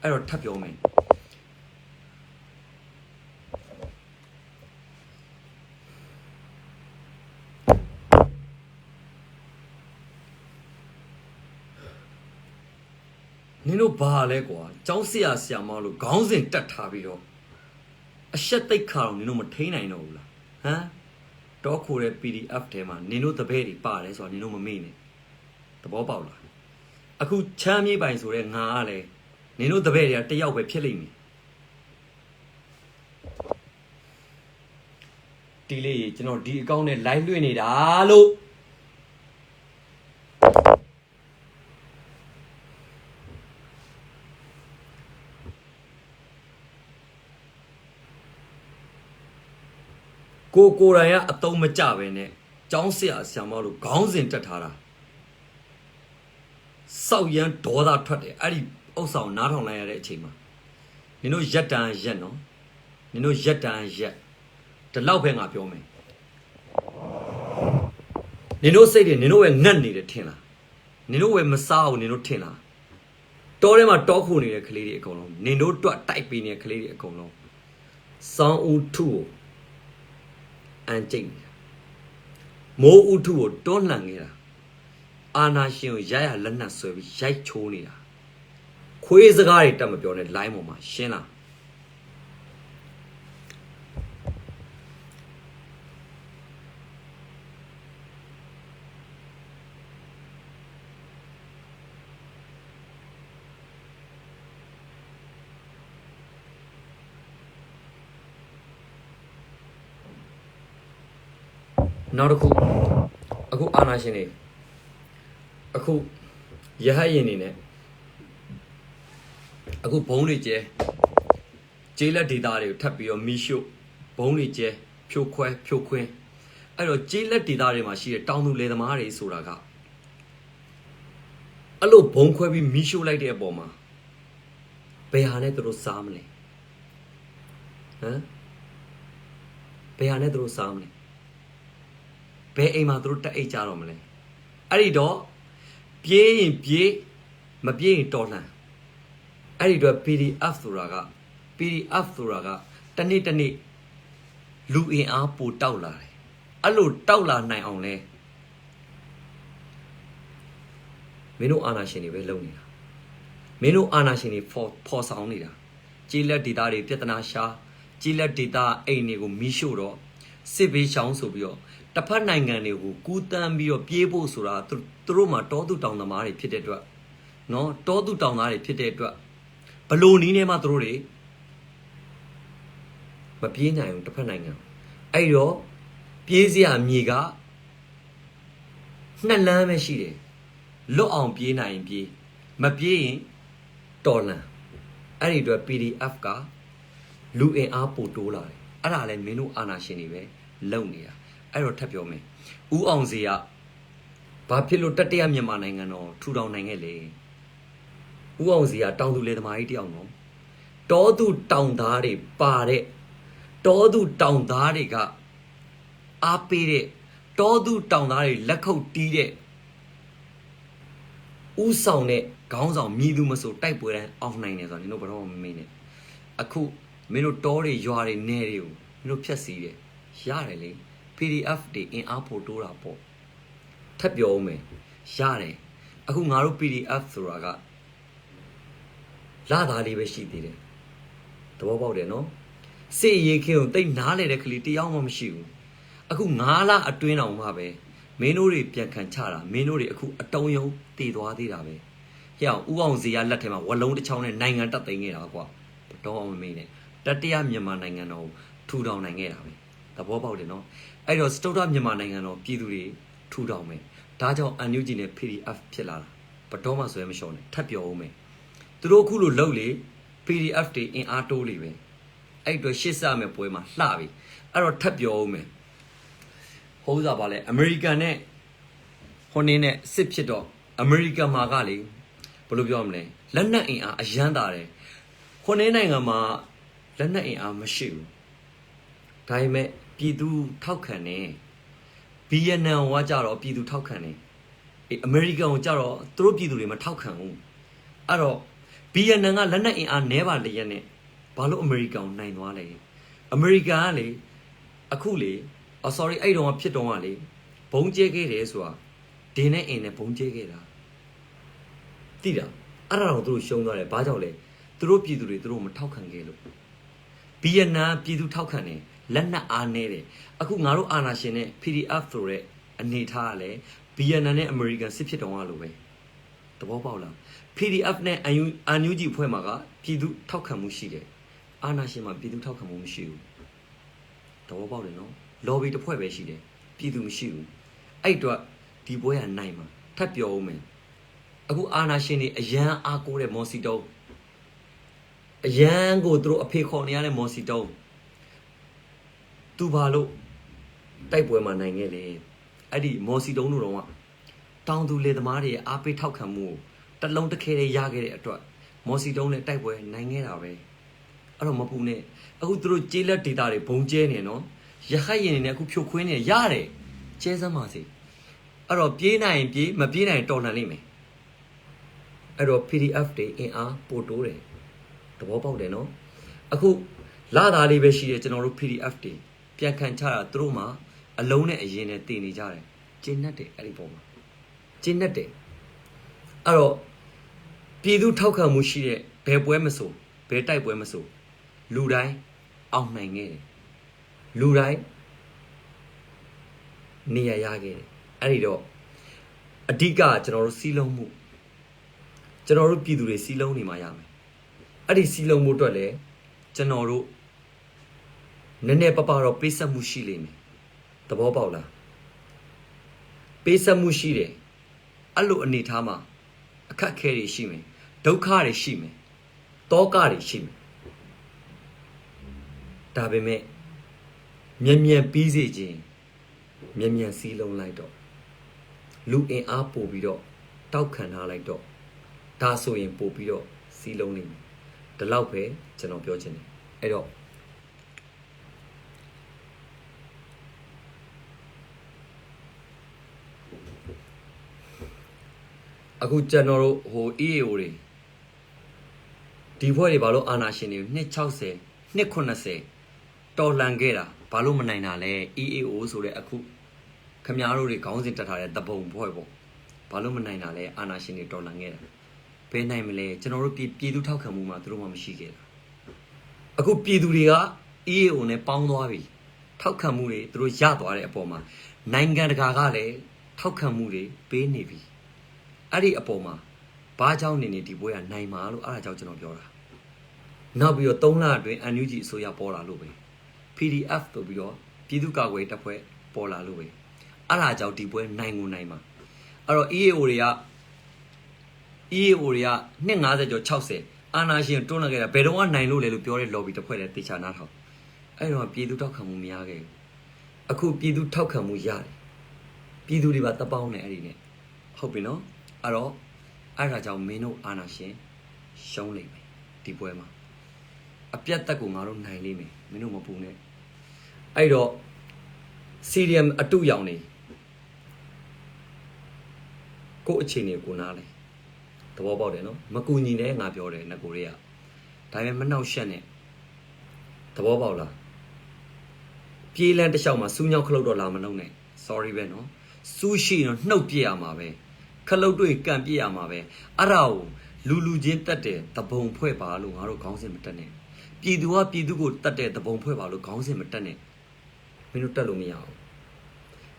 အဲ့တော့ထပ်ပြောမယ်နင်တို့ဘာလဲကွာကျောင်းဆရာမလို့ခေါင်းစဉ်တက်ထားပြီးတော့အရှက်သိက်ခါတော့နင်တို့မထိန်နိုင်တော့ဘူးလားဟမ်တော့ခိုတဲ့ PDF ထဲမှာနင်တို့တပည့်တွေပါတယ်ဆိုတာနင်တို့မမေ့နဲ့သဘောပေါက်လားအခုချမ်းမြေးပိုင်ဆိုတဲ့ငါကလည်းနင်တို့တပည့်တွေကတယောက်ပဲဖြစ်လိမ့်မယ်ဒီလေးကျွန်တော်ဒီအကောင့်နဲ့ live လွှင့်နေတာလို့ကိုယ်တိုင်ကအတုံးမကြပဲနဲ့ကျောင်းဆရာမလို့ခေါင်းစဉ်တက်ထားတာစောက်ရမ်းဒေါသထွက်တယ်အဲ့ဒီဥစ္စာကိုနားထောင်လိုက်ရတဲ့အချိန်မှာနင်တို့ရက်တန်ရက်နော်နင်တို့ရက်တန်ရက်ဒီလောက်ပဲငါပြောမယ်နင်တို့စိတ်တွေနင်တို့ပဲငတ်နေတယ်ထင်လားနင်တို့ပဲမစားဘူးနင်တို့ထင်လားတောထဲမှာတောခိုနေတဲ့ကလေးတွေအကုန်လုံးနင်တို့တွတ်တိုက်ပေးနေတဲ့ကလေးတွေအကုန်လုံးစောင်းဦးထုကိုအန်ကျိတ်မိုးဥထုကိုတွန်းလှန်နေတာအာနာရှင်ကိုရရလက်နက်ဆွဲပြီးရိုက်ချိုးနေတာခွေးစကားတွေတက်မပြောနဲ့ line ပေါ်မှာရှင်းလားနောက်တစ်ခုအခုအာနာရှင်တွေအခုရဟယင်နေနဲ့အခုဘုံတွေကျဲကျေးလက်ဒေတာတွေကိုထပ်ပြီးတော့မီရှို့ဘုံတွေကျဲဖြိုခွဲဖြိုခွင်းအဲ့တော့ကျေးလက်ဒေတာတွေမှာရှိတဲ့တောင်သူလယ်သမားတွေဆိုတာကအဲ့လိုဘုံခွဲပြီးမီရှို့လိုက်တဲ့အပေါ်မှာဘယ်ဟာနဲ့သူတို့စားမလဲဟမ်ဘယ်ဟာနဲ့သူတို့စားမလဲဘယ်အိမ်မှာသူတို့တက်အိတ်ကြတော့မလဲအဲ့ဒီတော့ပြေးရင်ပြေးမပြေးရင်တော်လှန်အဲ့ဒီတော့ PDF ဆိုတာကတနေ့လူအင်အားပိုတောက်လာတယ်အဲ့လိုတောက်လာနိုင်အောင်လဲမင်းတို့အာဏာရှင်တွေပဲလုပ်နေတာမင်းတို့အာဏာရှင်တွေဖော်ဆောင်နေတာကြေးလက်ဒေတာတွေပြဿနာရှာကြေးလက်ဒေတာအိမ်တွေကိုမီးရှို့တော့စစ်ဘေးရှောင်းဆိုပြီးတော့တစ်ဖက်နိုင်ငံတွေကိုကူးတန်းပြီးတော့ပြေးဖို့ဆိုတာသူတို့မှာတောသူတောင်သမားတွေဖြစ်တဲ့အတွက်နော်တောသူတောင်သားတွေဖြစ်တဲ့အတွက်ဘလို့နီးနေမှသူတို့တွေမပြေးနိုင်ဘူးတစ်ဖက်နိုင်ငံအဲ့တော့ပြေးစရာမြေကနှစ်လမ်းပဲရှိတယ်လွတ်အောင်ပြေးနိုင်ရင်ပြေးမပြေးရင်တော်လန်အဲ့ဒီအတွက် PDF ကလူအင်အားပိုတိုးလာတယ်အဲ့ဒါလည်းမင်းတို့အာဏာရှင်တွေပဲလုပ်နေတာအဲ့တော့ထပ်ပြောမယ်ဦးအောင်စီကဘာဖြစ်လို့တတိယမြန်မာနိုင်ငံတော်ထူထောင်နိုင်ခဲ့လဲဦးအောင်စီကတောင်သူလယ်သမားကြီးတယောက်နော်တောသူတောင်သားတွေပါတဲ့တောသူတောင်သားတွေကအားပေးတဲ့တောသူတောင်သားတွေလက်ခုပ်တီးတဲ့ဥဆောင်တဲ့ခေါင်းဆောင်မြည်သူမဆိုတိုက်ပွဲတိုင်းအောင်နိုင်တယ်ဆိုတော့နင်တို့ဘာတော့မမေ့နဲ့အခုမင်းတို့တောတွေရွာတွေနယ်တွေကိုမင်းတို့ဖျက်ဆီးတယ်ရတယ်လေ PDF တွေအင်အားဖို့တိုးတာပေါ့ထပ်ပြောဦးမယ်ရတယ်အခုငါတို့ PDF ဆိုတာကလာသားလေးပဲရှိသေးတယ်သဘောပေါက်တယ်နော်စစ်ရေးခင်းကိုတိတ်နားလေတဲ့ကလေးတယောက်မှမရှိဘူးအခု9လအတွင်းအောင်မှပဲမင်းတို့တွေပြန်ခံချတာမင်းတို့တွေအခုအတုံးယုံတည်သွားသေးတာပဲဟဲ့ဦးအောင်စီရလက်ထဲမှာဝလုံးတစ်ချောင်းနဲ့နိုင်ငံတက်သိမ်းခဲ့တာကွာတော့အောင်မမေးနဲ့တတိယမြန်မာနိုင်ငံတော်ထူထောင်နိုင်ခဲ့တာပဲသဘောပေါက်တယ်နော်အဲ့တော့စတုတ္ထမြန်မာနိုင်ငံတော်ပြည်သူတွေထူထောင်မယ်ဒါကြောင့် NUG နဲ့ PDF ဖြစ်လာတာဘတော်မှဆွဲမလျှော်နဲ့ထပ်ပြောဦးမယ်သူတို့အခုလိုလှုပ်လေ PDF တွေအင်အားတိုးလေပဲအဲ့တော့ရှစ်စမယ်ပွဲမှာလှပြီအဲ့တော့ထပ်ပြောဦးမယ်ဟ ဟုတ်စားပါလေအမေရိကန်နဲ့ဟိုနေနဲ့စစ်ဖြစ်တော့အမေရိကန်မှာကလေဘယ်လိုပြောမလဲလက်နက်အင်အားအရန်တာတယ်ဟိုနေနိုင်ငံမှာလက်နက်အင်အားမရှိဘူးဒါပေမဲ့ပြည်သူထောက်ခံနေဗီယက်နမ်ကကြတော့ပြည်သူထောက်ခံနေအမေရိကန်ကိုကြတော့သူတို့ပြည်သူတွေမထောက်ခံဘူးအဲ့တော့ဗီယက်နမ်ကလက်နက်အင်အားနည်းပါလျက်နဲ့ဘာလို့အမေရိကန်ကိုနိုင်သွားလဲအမေရိကန်ကလေအခုလေ sorry အဲ့တုန်းကဖြစ်တုန်းကလေဘုံကျဲခဲ့တယ်ဆိုတာဒင်းနဲ့အင်းနဲ့ဘုံကျဲခဲ့တာတိတာအဲ့ဒါတော့သူတို့ရှုံးသွားတယ်ဘာကြောင့်လဲသူတို့ပြည်သူတွေသူတို့မထောက်ခံခဲ့လို့ဗီယက်နမ်ပြည်သူထောက်ခံတယ်လက်နက်အားနည်းတယ်အခုငါတို့အာဏာရှင်နဲ့ PDF ဆိုတဲ့အနေထားကလည်းဗီယက်နမ်နဲ့အမေရိကန်စစ်ဖြစ်တုန်းကလိုပဲသဘောပေါက်လား PDF နဲ့ NUG ဖွဲ့မှာကပြည်သူထောက်ခံမှုရှိတယ်အာဏာရှင်မှာပြည်သူထောက်ခံမှုမရှိဘူးသဘောပေါက်တယ်နော် lobby တစ်ဖွဲ့ပဲရှိတယ်ပြည်သူမရှိဘူးအဲ့တော့ဒီပွဲကနိုင်မှာထပ်ပြောဦးမယ်အခုအာဏာရှင်တွေအရန်အားကိုးတဲ့မော်စီတုံးအရန်ကိုသူတို့အဖေခေါ်နေရတဲ့မော်စီတုံးသူဘာလို့တိုက်ပွဲမှာနိုင်ခဲ့လေအဲ့ဒီမော်စီတုံးတို့တော့တောင်သူလေသမားတွေအားပေးထောက်ခံမှုတလုံးတစ်ခဲလေးရခဲ့တဲ့အတွက်မော်စီတုံးနဲ့တိုက်ပွဲနိုင်ခဲ့တာပဲအဲ့တော့မပူနဲ့အခုသူတို့ကျေးလက်ဒေတာတွေဘုံကျဲနေနော်ရခိုင်ရင်နဲ့အခုဖြိုခွင်းနေရတယ်ကျဲစမ်းပါစေအဲ့တော့ပြေးနိုင်ရင်ပြေးမပြေးနိုင်ရင်တော်လှန်လိမ့်မယ်အဲ့တော့ PDF တွေအင်အားပို့တိုးတယ်သဘောပေါက်တယ်နော်အခုလာသားလေးပဲရှိတယ်ကျွန်တော်တို့ PDF တွေပြန်ခံချတာသူတို့မှအလုံးနဲ့အရင်နဲ့တည်နေကြတယ်ကျင်းတ်တယ်အဲ့ဒီပုံမှာကျင်းတ်တယ်အဲ့တော့ပြည်သူထောက်ခံမှုရှိတဲ့ဘယ်ပွဲမဆိုဘယ်တိုက်ပွဲမဆိုလူတိုင်းအောင်နိုင်ခဲ့တယ်လူတိုင်းနေရရခဲ့တယ်အဲ့ဒီတော့အဓိကကျွန်တော်တို့စီးလုံးမှုကျွန်တော်တို့ပြည်သူတွေစီးလုံးနေမှာရမယ်အဲ့ဒီစီးလုံးမှုအတွက်လည်းကျွန်တော်တို့နည်းနည်းပပတော့ပေးဆက်မှုရှိလိမ့်မယ်သဘောပေါက်လားပေးဆက်မှုရှိတယ်အဲ့လိုအနေထားမှာအခက်ခဲတွေရှိမယ်ဒုက္ခတွေရှိမယ်တောကတွေရှိမယ်ဒါပေမဲ့မြန်ပြီးစေခြင်းမြန်စီးလုံးလိုက်တော့လူအင်အားပို့ပြီးတော့တောက်ခံထားလိုက်တော့ဒါဆိုရင်ပို့ပြီးတော့စီးလုံးနေမယ်ဒီလောက်ပဲကျွန်တော်ပြောချင်တယ်အဲ့တော့အခုကျွန်တော်တို့ဟို EAO တွေဒီဘွဲတွေဘာလို့အာနာရှင်တွေ260 290တော်လန်ခဲ့တာဘာလို့မနိုင်တာလဲ EAO ဆိုတဲ့အခုခမားတို့တွေခေါင်းစဉ်တက်ထားတဲ့တပုံဘွဲပေါ့ဘာလို့မနိုင်တာလဲအာနာရှင်တွေတော်လန်ခဲ့တာဘယ်နိုင်မလဲကျွန်တော်တို့ပြည်သူထောက်ခံမှုမှာသူတို့မှမရှိခဲ့တာအခုပြည်သူတွေက EAO နဲ့ပေါင်းသွားပြီထောက်ခံမှုတွေသူတို့ရသွားတဲ့အပေါ်မှာနိုင်ငံတကာကလည်းထောက်ခံမှုတွေပေးနေပြီအဲ့ဒီအပေါ်မှာဘာကြောင့်နေဒီပွဲကနိုင်မှာလို့အဲ့ဒါကြောင့်ကျွန်တော်ပြောတာနောက်ပြီးတော့3လအတွင်း NUG အစိုးရပေါ်လာလို့ပဲ PDF ဆိုပြီးတော့ပြည်သူ့ကာကွယ်တပ်ဖွဲ့ပေါ်လာလို့ပဲအဲ့ဒါကြောင့်ဒီပွဲနိုင်ကိုနိုင်မှာအဲ့တော့ EAO တွေက250ကျော်60အာနာရှင်တွန်းလာခဲ့တာဘယ်တော့မှနိုင်လို့လဲလို့ပြောတဲ့ lobby တစ်ဖွဲ့လည်းတေချာနာထောက်အဲ့တော့ပြည်သူထောက်ခံမှုမရခဲ့ဘူးအခုပြည်သူထောက်ခံမှုရတယ်ပြည်သူတွေပါတပေါင်းနေအဲ့ဒီနဲ့ဟုတ်ပြီနော်အဲ့တော့အဲ့ဒါကြောင့်မင်းတို့အာနာရှင်ရှုံးလိမ့်မယ်ဒီပွဲမှာအပြတ်တက်ကိုငါတို့နိုင်လိမ့်မယ်မင်းတို့မပူနဲ့အဲ့တော့ CDM အတုရောင်နေကိုအခြေအနေကိုနားလဲသဘောပေါက်တယ်နော်မကူညီနဲ့ငါပြောတယ်ငကိုတွေကဒါပေမဲ့မနှောက်ရှက်နဲ့သဘောပေါက်လားပြေးလန်းတစ်လျှောက်မှာစူးညောက်ခလုတ်တော့လာမနှုတ်နဲ့ sorry ပဲနော်စူးရှိတော့နှုတ်ပြရမှာပဲခလုတ်တွေကံပြရမှာပဲအဲ့ဒါကိုလူချင်းတက်တဲ့တပုံဖွဲ့ပါလို့ငါတို့ခေါင်းစဉ်မတက်နဲ့ပြည်သူကပြည်သူကိုတက်တဲ့တပုံဖွဲ့ပါလို့ခေါင်းစဉ်မတက်နဲ့မင်းတို့တက်လို့မရဘူး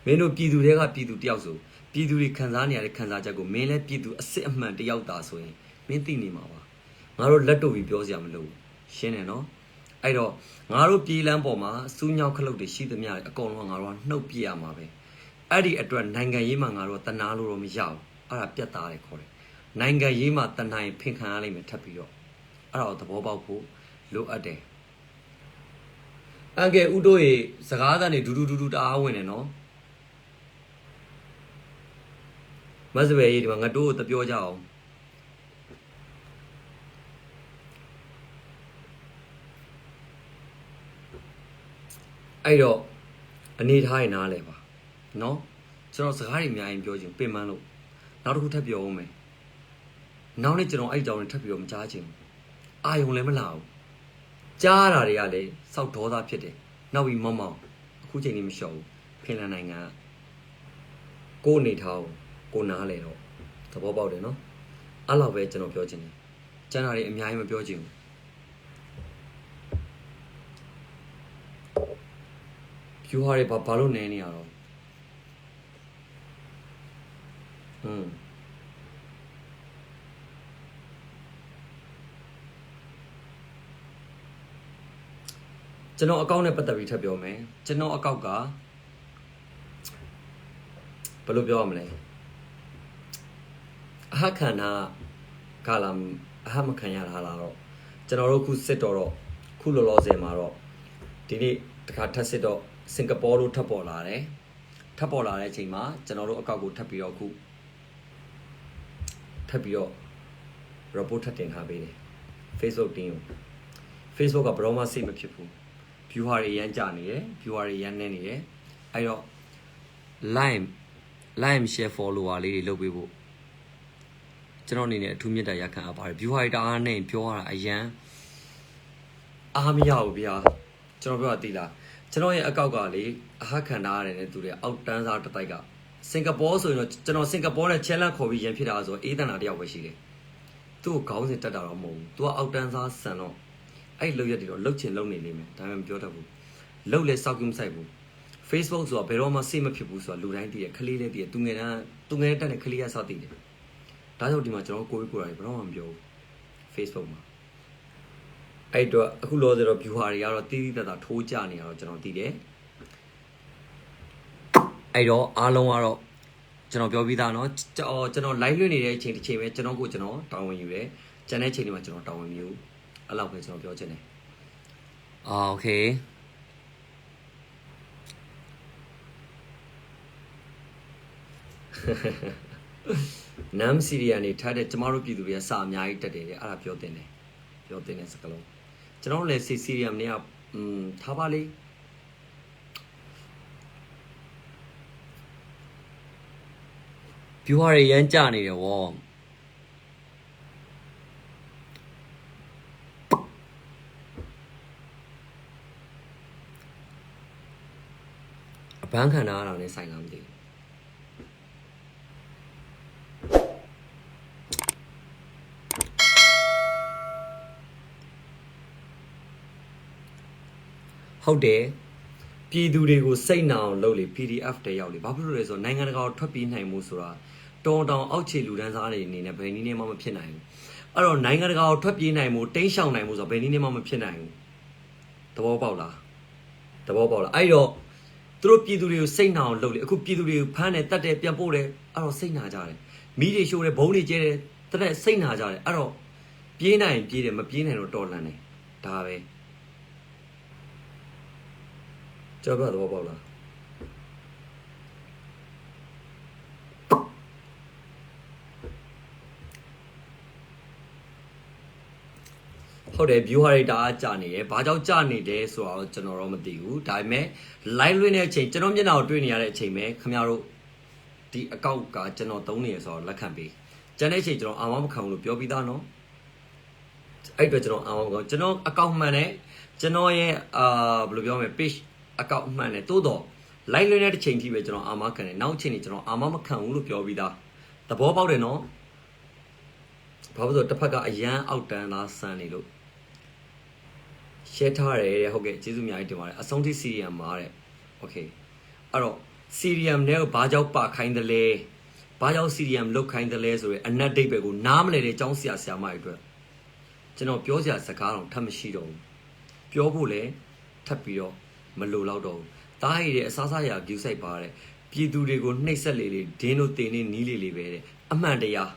မင်းတို့ပြည်သူတွေကပြည်သူတယောက်ဆိုပြည်သူတွေခံစားနေရတဲ့ခံစားချက်ကိုမင်းလည်းပြည်သူအစ်စ်အမှန်တယောက်သာဆိုရင်မင်းသိနေမှာပါငါတို့လက်တို့ပြီးပြောစရာမလိုဘူးရှင်းတယ်နော်အဲ့တော့ငါတို့ပြည်လန်းပေါ်မှာစူးညောက်ခလုတ်တွေရှိသမျှအကုန်လုံးငါတို့ကနှုတ်ပြရမှာပဲအဲ့ဒီအတွက်နိုင်ငံရေးမှာငါတို့တနာလို့တော့မရဘူးအဲ့ဒါပြတ်သားတယ်ခေါ်တယ်နိုင်ငံရေးမှာတနိုင်ဖင်ခံရလိမ့်မယ်ထပ်ပြီးတော့အဲ့ဒါကိုသဘောပေါက်ဖို့လိုအပ်တယ်အန်ကယ်ဦးတို့ရေစကားသံတွေဒူးတအားဝင်တယ်နော် မစပယ်ကြီးဒီမှာငါတို့တပြောကြအောင်အဲ့တော့အနေထားရင်နားလဲပါနော်ကျွန်တော်စကားတွေအများကြီးပြောချင်ပင်ပန်းလို့နောက်တစ်ခုထပ်ပြောဦးမယ်နောက်နေ့ကျွန်တော်အဲ့ကြောင်တွေထပ်ပြီးတော့မကြားချင်ဘူးအာယုံလည်းမလာဘူးကြားရတာတွေကလည်းစောက်ဒေါသဖြစ်တယ်နောက်ပြီးမောင်အခုချိန်นี้မလျှော့ဘူးဖင်လန်နိုင်ငံကိုအနေထားကိုနားလဲတော့သဘောပေါက်တယ်နော်အဲ့လောက်ပဲကျွန်တော်ပြောချင်တယ်ကျန်တာတွေအများကြီးမပြောချင်ဘူးဖြူဟာတွေဘာလို့နဲနေရတော့ကျွန်တော်အကောင့်နဲ့ပတ်သက်ပြီးထပ်ပြောမယ်ကျွန်တော်အကောင့်ကဘယ်လိုပြောရမလဲအဟခန္ဓာကလာအဟမခံရတာလားတော့ကျွန်တော်တို့ခုစစ်တော့ခုလောလောဆယ်မှာတော့ဒီနေ့တခါထပ်စစ်တော့စင်ကာပူတို့ထပ်ပေါ်လာတယ်ထပ်ပေါ်လာတဲ့အချိန်မှာကျွန်တော်တို့အကောင့်ကိုထပ်ပြီးတော့report ထပ်တင်ထားပေးတယ် Facebook တင်းကို Facebook ကဘယ်တော့မှစိတ်မဖြစ်ဘူး viewer တွေရမ်းကြနေတယ် viewer တွေရမ်းနေနေတယ်အဲ့တော့ like share follower လေးတွေလုပ်ပေးဖို့ကျွန်တော်အနေနဲ့အထူးမြတ်တာရခံအပ်ပါတယ် viewer တွေတအားနဲ့ပြောရတာအရန်အားမရဘူးဗျာကျွန်တော်ပြောတာသိလားကျွန်တော်ရဲ့အကောက်ကလေအဟခန္ဓာရတယ်နဲ့သူတွေအောက်တန်းစားတစ်တိုက်ကစင်ကာပူဆိုရင်တော့ကျွန်တော်စင်ကာပူနဲ့ challenge ခေါ်ပြီးရန်ဖြစ်တာဆိုအေးတန်တာတယောက်ပဲရှိတယ်သူ့ကိုခေါင်းစဉ်တက်တာတော့မဟုတ်ဘူးသူကအောက်တန်းစားဆန်တော့အဲ့လောက်ရက်တွေတော့လှုပ်ချင်လှုပ်နေလိမ့်မယ်ဒါပေမဲ့မပြောတတ်ဘူးလှုပ်လဲစောက်ကူးမဆိုင်ဘူး Facebook ဆိုတာဘယ်တော့မှစိတ်မဖြစ်ဘူးဆိုတာလူတိုင်းသိတယ်ခလေးလည်းသိတယ်သူငယ်တက်တဲ့ခလေးကစသိတယ်ဒါကြောင့်ဒီမှာကျွန်တော်ကိုယ်ကိုယ်တိုင်ဘယ်တော့မှမပြောဘူး Facebook မှာအဲ့တော့အခုလောဆယ်တော့ viewer တွေကတော့တီးတီးတတ်တာထိုးကြနေရတော့ကျွန်တော်သိတယ်အဲ့တော့အားလုံးကတော့ကျွန်တော်ပြောပြီးသားเนาะကျွန်တော် live လွှင့်နေတဲ့အချိန်တစ်ချိန်ပဲကျွန်တော်တောင်းဝင်ယူတယ်ကျန်တဲ့အချိန်တွေမှာကျွန်တော်တောင်းဝင်မယူအဲ့လောက်ပဲကျွန်တော်ပြောချင်တယ်โอเคနမ်စီရီယာနေထားတဲ့ကျမတို့ပြည်သူတွေကစာအများကြီးတက်တယ်လေအဲ့ဒါပြောတင်တယ်စကလုံးကျွန်တော်လည်းစီရီယာမနေ့ကထားပါလေviewer တွေရမ်းကြနေတယ်ဗောအပန်းခံတာတော့လည်းဆိုင်လားမသိဘူးဟုတ်တယ်ပြည်သူတွေကိုစိတ်နာအောင်လုပ်လေ PDF တရောက်လေဘာဖြစ်လို့လဲဆိုတော့နိုင်ငံတကာကိုထွက်ပြေးနိုင်မှုဆိုတာတောင်အောက်ခြေလူတန်းစားတွေအနေနဲ့ဘယ်နည်းနဲ့မှမဖြစ်နိုင်ဘူးအဲ့တော့နိုင်ငံတကာကိုထွက်ပြေးနိုင်မှုတိမ်းရှောင်နိုင်မှုဆိုတာဘယ်နည်းနဲ့မှမဖြစ်နိုင်ဘူးသဘောပေါက်လားအဲ့တော့သူတို့ပြည်သူတွေကိုစိတ်နာအောင်လုပ်လေအခုပြည်သူတွေကိုဖမ်းတယ်တတ်တယ်ပြန်ပို့တယ်အဲ့တော့စိတ်နာကြတယ်မိတွေရှိုးတယ်ဘုံတွေကျဲတယ်တဲ့စိတ်နာကြတယ်အဲ့တော့ပြေးနိုင်ပြေးတယ်မပြေးနိုင်တော့တော်လန့်တယ်ဒါပဲကြောက်ရတော့ပေါ့လားဟုတ်တယ် viewer တွေတအားကြာနေတယ်ဘာကြောင့်ကြာနေတယ်ဆိုတော့ကျွန်တော်တော့မသိဘူးဒါပေမဲ့ live လွှင့်တဲ့အချိန်ကျွန်တော်မျက်နှာကိုတွေ့နေရတဲ့အချိန်ပဲခင်ဗျားတို့ဒီအကောင့်ကကျွန်တော်သုံးနေရဆိုတော့လက်ခံပေးကျန်တဲ့အချိန်ကျွန်တော်အာမမခံဘူးလို့ပြောပြီးသားနော်အဲ့အတွက်ကျွန်တော်အာမမခံကျွန်တော်အကောင့်မှန်တယ်ကျွန်တော်ရဲ့ဘယ်လိုပြောမလဲ page အကောင့်မှန်တယ်တိုးတော့ live လွှင့်တဲ့အချိန်ကြီးပဲကျွန်တော်အာမခံတယ်နောက်အချိန်ကြီးကျွန်တော်အာမမခံဘူးလို့ပြောပြီးသားသဘောပေါက်တယ်နော်ဘာလို့ဆိုတစ်ဖက်ကအရန်အောက်တန်းလားစမ်းနေလို့share ထားတယ်တဲ့ဟုတ်ကဲ့ကျေးဇူးအများကြီးတင်ပါတယ်အဆုံးထိ CRM မှာတဲ့ okay အဲ့တော့ CRM နဲ့ဘာကြောင့်ပါခိုင်းတယ်လဲဘာကြောင့် CRM လုတ်ခိုင်းတယ်လဲဆိုရယ်အနက်ဒိတ်ပဲကိုနားမလဲတဲ့ចောင်းဆရာမတွေအတွက်ကျွန်တော်ပြောစရာစကားတော့ထပ်မရှိတော့ဘူးပြောဖို့လဲထပ်ပြီးတော့မလိုတော့ဘူးတားရည်တဲ့အစားစားရာ view site ပါတဲ့ပြည်သူတွေကိုနှိပ်စက်လေလေဒင်းတို့တင်နေနီးလေလေပဲတဲ့အမှန်တရား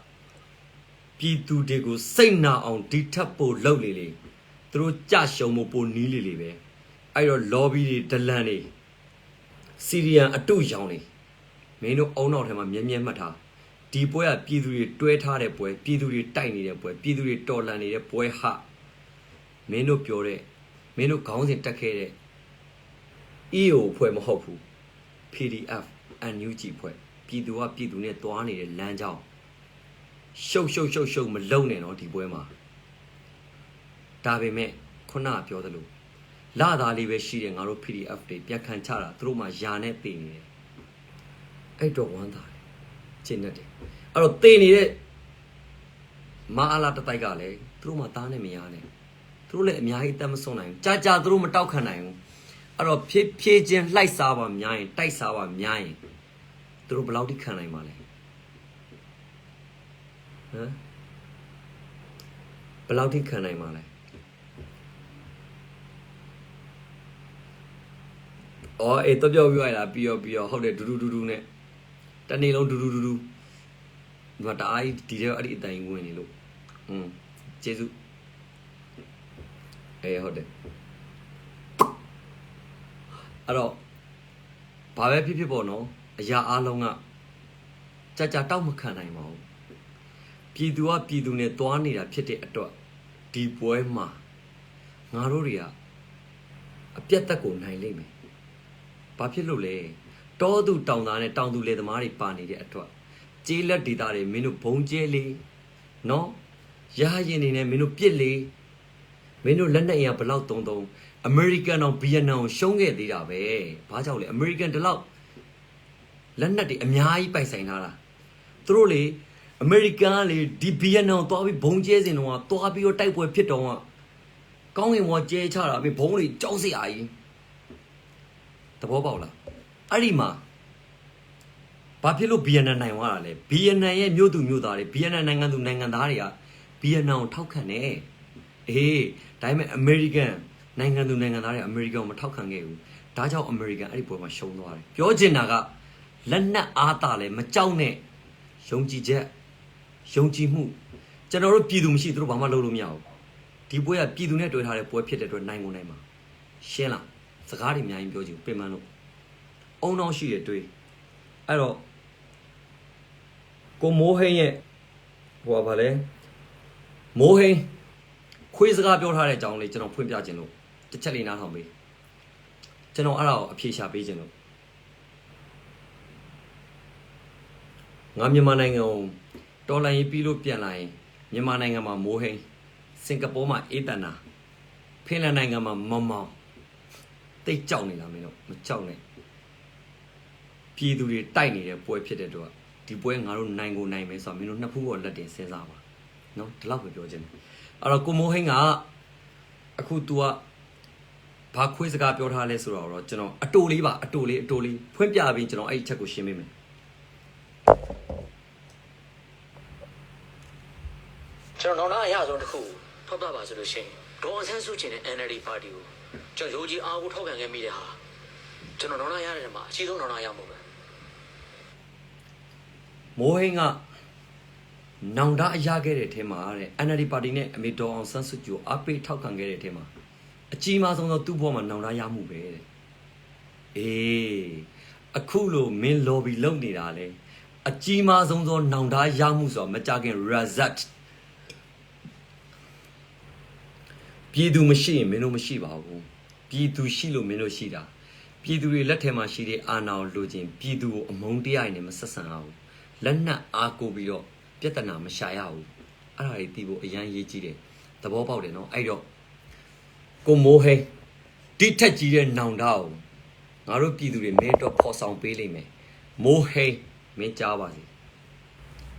ပြည်သူတွေကိုစိတ်နာအောင်ဒီထပ်ပို့လှုပ်လေလေသူတို့ကြရှုံမှုပိုနီးလေလေပဲအဲ့တော့ lobby တွေဒလန်တွေစီရီယန်အတုရောင်တွေမင်းတို့အုံနောက်ထဲမှာမြဲမြဲမှတ်ထား ဒီပွဲကပြည်သူတွေတွဲထားတဲ့ပွဲပြည်သူတွေတိုက်နေတဲ့ပွဲပြည်သူတွေတော်လှန်နေတဲ့ပွဲဟာမင်းတို့ပြောတဲ့မင်းတို့ခေါင်းစဉ်တက်ခဲ့တဲ့ EO ဖွဲ့မဟုတ်ဘူး PDF NUG ဖွဲ့ပြည်သူကပြည်သူနဲ့တွားနေတဲ့လမ်းကြောင်းရှုပ်မလုံနဲ့နော်ဒီပွဲမှာဒါပေမဲ့ခုနပြောသလိုလာသားလေးပဲရှိတယ်ငါတို့ PDF တွေပြန်ခံချတာသူတို့မှယာနဲ့တည်နေတယ်အဲ့တော့ဝမ်းသာတယ်ကျင့်တတ်တယ်အဲ့တော့တည်နေတဲ့မအားလာတတိုက်ကလည်းသူတို့မှသားနဲ့မရနဲ့သူတို့လည်းအများကြီးတတ်မစွန့်နိုင်ဘူးကြာသူတို့မတောက်ခံနိုင်ဘူးအဲ့တော့ဖြည်းချင်းလှိုက်စားပါများရင်တိုက်စားပါများရင်သူတို့ဘယ်လောက်ထိခံနိုင်မှာလဲဟမ်ဘယ်လောက်ထိခံနိုင်မှာလဲအော်အေးတော့ပြောပြရတာပြီးတော့ဟုတ်တယ်ဒူဒူနဲ့တနေ့လုံးဒူဒီမှာတအားဒီတဲ့အဲ့ဒီအတိုင်းဝင်နေလို့ကျေးဇူးအေးဟုတ်တယ်အဲ့တော့ဘာပဲဖြစ်ပေါ့နော်အရာအားလုံးကကြာတောက်မခံနိုင်ပါဘူးပြည်သူကပြည်သူနဲ့တွားနေတာဖြစ်တဲ့အတွက်ဒီပွဲမှာငါတို့တွေကအပြတ်သက်ကိုနိုင်လိမ့်မယ်ဘာဖြစ်လို့လဲတောသူတောင်သားနဲ့တောင်သူလယ်သမားတွေပါနေတဲ့အတွက်ကျေးလက်ဒေတာတွေမင်းတို့ဘုံကျဲလေးနော်ရဟရင်နေနဲ့မင်းတို့ပြစ်လေးမင်းတို့လက်နဲ့အရာဘလောက်တုံအမေရိကန်အောင်ဗီယက်နမ်ရှုံးခဲ့သေးတာပဲဘာကြောင့်လဲအမေရိကန်တလောက်လက်နက်တွေအများကြီးပိုင်ဆိုင်ထားတာသူတို့လေအမေရိကန်ကလေဒီဗီယက်နမ်သွားပြီးဘုံကျဲစင်တော့သွားပြီးတော့တိုက်ပွဲဖြစ်တော့ကောင်းကင်ဘဝကျဲချတာပြီးဘုံတွေကြောက်စရာကြီးသဘောပေါက်လားအဲ့ဒီမှာဘာဖြစ်လို့ဗီယက်နမ်နိုင်သွားတာလဲဗီယက်နမ်ရဲ့မြို့သူမြို့သားတွေဗီယက်နမ်နိုင်ငံသူနိုင်ငံသားတွေကဗီယက်နမ်ကိုထောက်ခံတယ်အေးဒါပေမဲ့အမေရိကန်နိုင်ငံသူနိုင်ငံသားတွေအမေရိကန်ကိုမထောက်ခံခဲ့ဘူးဒါကြောင့်အမေရိကန်အဲ့ဒီပွဲမှာရှုံးသွားတယ်ပြောချင်တာကလက်နက်အားတာလဲမကြောက်နဲ့ယုံကြည်ချက်ယုံကြည်မှုကျွန်တော်တို့ပြည်သူမရှိသူတို့ဘာမှလုပ်လို့မရဘူးဒီပွဲကပြည်သူနဲ့တွေ့ထားတဲ့ပွဲဖြစ်တဲ့အတွက်နိုင်မှာရှင်းလားစကားတွေအများကြီးပြောချင်ပြင်ပန်းလို့အုံနောက်ရှိတဲ့တွေးအဲ့တော့ကိုမိုးဟင်းရဲ့ဟိုပါလဲမိုးဟင်းခွေးစကားပြောထားတဲ့အကြောင်းလေးကျွန်တော်ဖွင့်ပြခြင်းလို့တစ်ချက်လေးနားထောင်ပေးကျွန်တော်အဲ့ဒါကိုအဖြေရှာပေးခြင်းလို့ငါမြန်မာနိုင်ငံကိုတော်လိုင်းပြီးလို့ပြန်လာရင်မြန်မာနိုင်ငံမှာမိုးဟင်းစင်ကာပူမှာအေးတန်နာဖင်လန်နိုင်ငံမှာမောင်မောင်တိတ်ကြောက်နေတာမင်းတို့မကြောက်နဲ့ပြည်သူတွေတိုက်နေတဲ့ပွဲဖြစ်တဲ့တော့ဒီပွဲငါတို့နိုင်ကိုနိုင်မယ်ဆိုတော့မင်းတို့နှစ်ဖူးပေါ်လက်တင်စဉ်းစားပါနော်ဒီလောက်ပဲပြောချင်တယ်အဲ့တော့ကိုမိုးဟင်းကအခု तू ကဘာခွေးစကားပြောထားလဲဆိုတော့ကျွန်တော်အတူလေးဖွင့်ပြပြီးကျွန်တော်အဲ့ဒီချက်ကိုရှင်းပေးမယ်ကျွန်တော်နောက်အရဆုံးတစ်ခုထောက်ပြပါဆိုလို့ရှိရင်ဒေါ်အောင်ဆန်းစုကြည်နဲ့ NLD ပါတီကိုကျွန်တော်ယုံကြည်အားကိုထောက်ခံခဲ့မိတဲ့ဟာကျွန်တော်နောက်ရတဲ့မှာအကြီးဆုံးနောက်ရမှာပဲမိုးဟင်းကနောင်တအရခဲ့တဲ့အထဲမှာတဲ့ NLD ပါတီနဲ့အမေဒေါ်အောင်ဆန်းစုကြည်ကိုအားပေးထောက်ခံခဲ့တဲ့အထဲမှာအကြီးမားဆုံးသောသူ့ဘဝမှာနောင်တရမှုပဲတဲ့အေးအခုလိုမင်း lobby လုပ်နေတာလေအကြီးမားဆုံးသောနောင်တရမှုဆိုတော့မကြခင် result ပြည်သူမရှိရင်မင်းတို့မရှိပါဘူးပြည်သူရှိလို့မင်းတို့ရှိတာပြည်သူတွေလက်ထဲမှာရှိတဲ့အာဏာကိုလိုချင်ပြည်သူကိုအမုန်းတရားနဲ့မဆက်ဆံအောင်လက်နက်အားကိုပြီးတော့ပြဿနာမရှာရဘူးအဲ့ဒါတွေသိဖို့အရန်ရေးကြည့်တယ်သဘောပေါက်တယ်နော်အဲ့တော့ကိုမိုးဟဲဒီထက်ကြီးတဲ့နောင်တကိုငါတို့ပြည်သူတွေမဲတော့ဖော်ဆောင်ပေးလိမ့်မယ်မိုးဟဲမင်းကြားပါစေ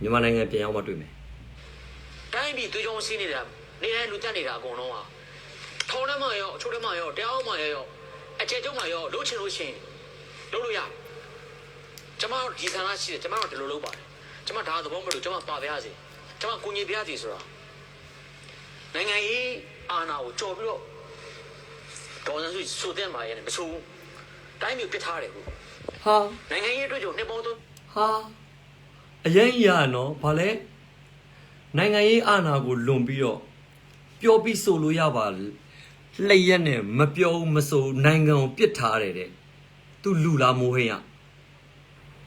မြန်မာနိုင်ငံပြန်ရောက်မှတွေ့မယ်တိုင်းပြည်သွေးကြောင်းစီးနေတာနေတိုင်းလူတက်နေတာအကုန်လုံးဟာထောင်းထဲမှာရောအချို့ထဲမှာရောတရားအောင်မှာရောအကျယ်ကျုံမှာရောလှုပ်ချင်လို့ရှိရင်လုပ်လို့ရကျွန်မတို့ဒီဆန္ဒရှိတယ်ကျွန်မတို့ဒီလိုလုပ်ပါတယ်ကျွန်မဒါသဘောမလို့ကျွန်မပါပြရစီကျွန်မကိုညီပြရစီဆိုတာနိုင်ငံရေးအာဏာကိုကြော်ပြီးတော့ဒေါ်စန်းစုဆိုတဲ့မှာရတယ်မဆိုးတိုင်းမျိုးပြစ်ထားတယ်ကိုဟာနိုင်ငံရေးအတွက်ကြောင့်နှစ်ပေါင်းသုံးဟာအရင်ရနော်ဗာလဲနိုင်ငံရေးအာဏာကိုလွန်ပြီးတော့ပြောပြီးဆိုလို့ရပါလျှက်ရက်နဲ့မပြောမဆိုနိုင်ငံကိုပြစ်ထားတယ်တဲ့သူလူလားမိုးဟင်းရ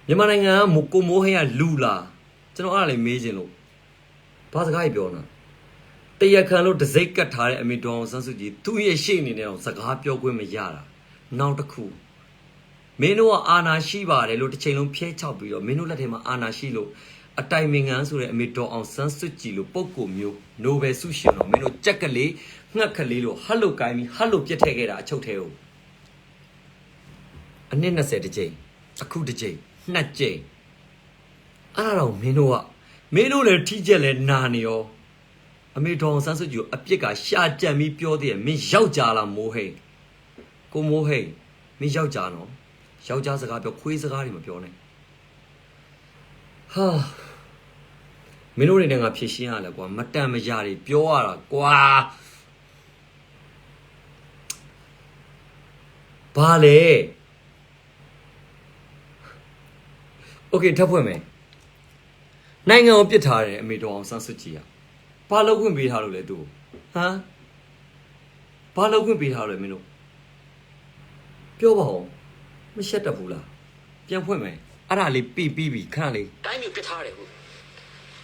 မြန်မာနိုင်ငံကကိုမိုးဟင်းရလူလား ကျွန်တော်အားလည်းမေးခြင်းလို့ဘာစကားကြီးပြောနေတာတရားခံလို့တစိမ့်ကတ်ထားတဲ့အမေတော်အောင်ဆန်းစုကြည်သူ့ရဲ့ရှေ့အနေနဲ့တော့စကားပြောခွင့်မရတာနောက်တစ်ခုမင်းတို့ကအာဏာရှိပါတယ်လို့တစ်ချိန်လုံးဖျဲချောက်ပြီးတော့မင်းတို့လက်ထဲမှာအာဏာရှိလို့အတိုင်ပင်ခံဆိုတဲ့အမေတော်အောင်ဆန်းစုကြည်လို့ပုံကိုမျိုးနိုဘယ်ဆုရှင်တော့မင်းတို့ကြက်ကလေးငှက်ကလေးလို့ဟတ်လို့ကိုင်းပြီးဟတ်လို့ပြစ်ထည့်ခဲ့တာအချုပ်ထဲကိုအနှစ်20တစ်ကြိမ်အခုတစ်ကြိမ်2ကြိမ်အဲ့ဒါတော့မင်းတို့လည်းထိကျက်လဲနာနေရောအမေတော်ဆန်းစုကြည်အပြစ်ကရှာကြံပြီးပြောသေးတယ်မင်းယောက်ျားလားမိုးဟိန်ကိုမိုးဟိန်မင်းယောက်ျားနော်ယောက်ျားစကားပြောခွေးစကားတွေမပြောနဲ့ဟာမင်းတို့တွေနဲ့ငါဖြည့်ရှင်းရလဲကွာမတန်မရတွေပြောရတာကွာဘာလဲโอเคထပ်ဖွင့်မယ်နိုင်ငံကိုပြစ်ထားတယ်အမေတော်အောင်ဆန်းစုကြည်ကဘာလုပ်ခွင့်ပေးထားလို့လဲသူဟမ်ဘာလုပ်ခွင့်ပေးထားလို့လဲမင်းတို့ပြောပါဦးမရှက်တတ်ဘူးလားပြန်ဖွင့်မယ်အဲ့ဒါလေးပြီးပြီခဏလေးတိုင်းမျိုးပြစ်ထားတယ်ဟုတ်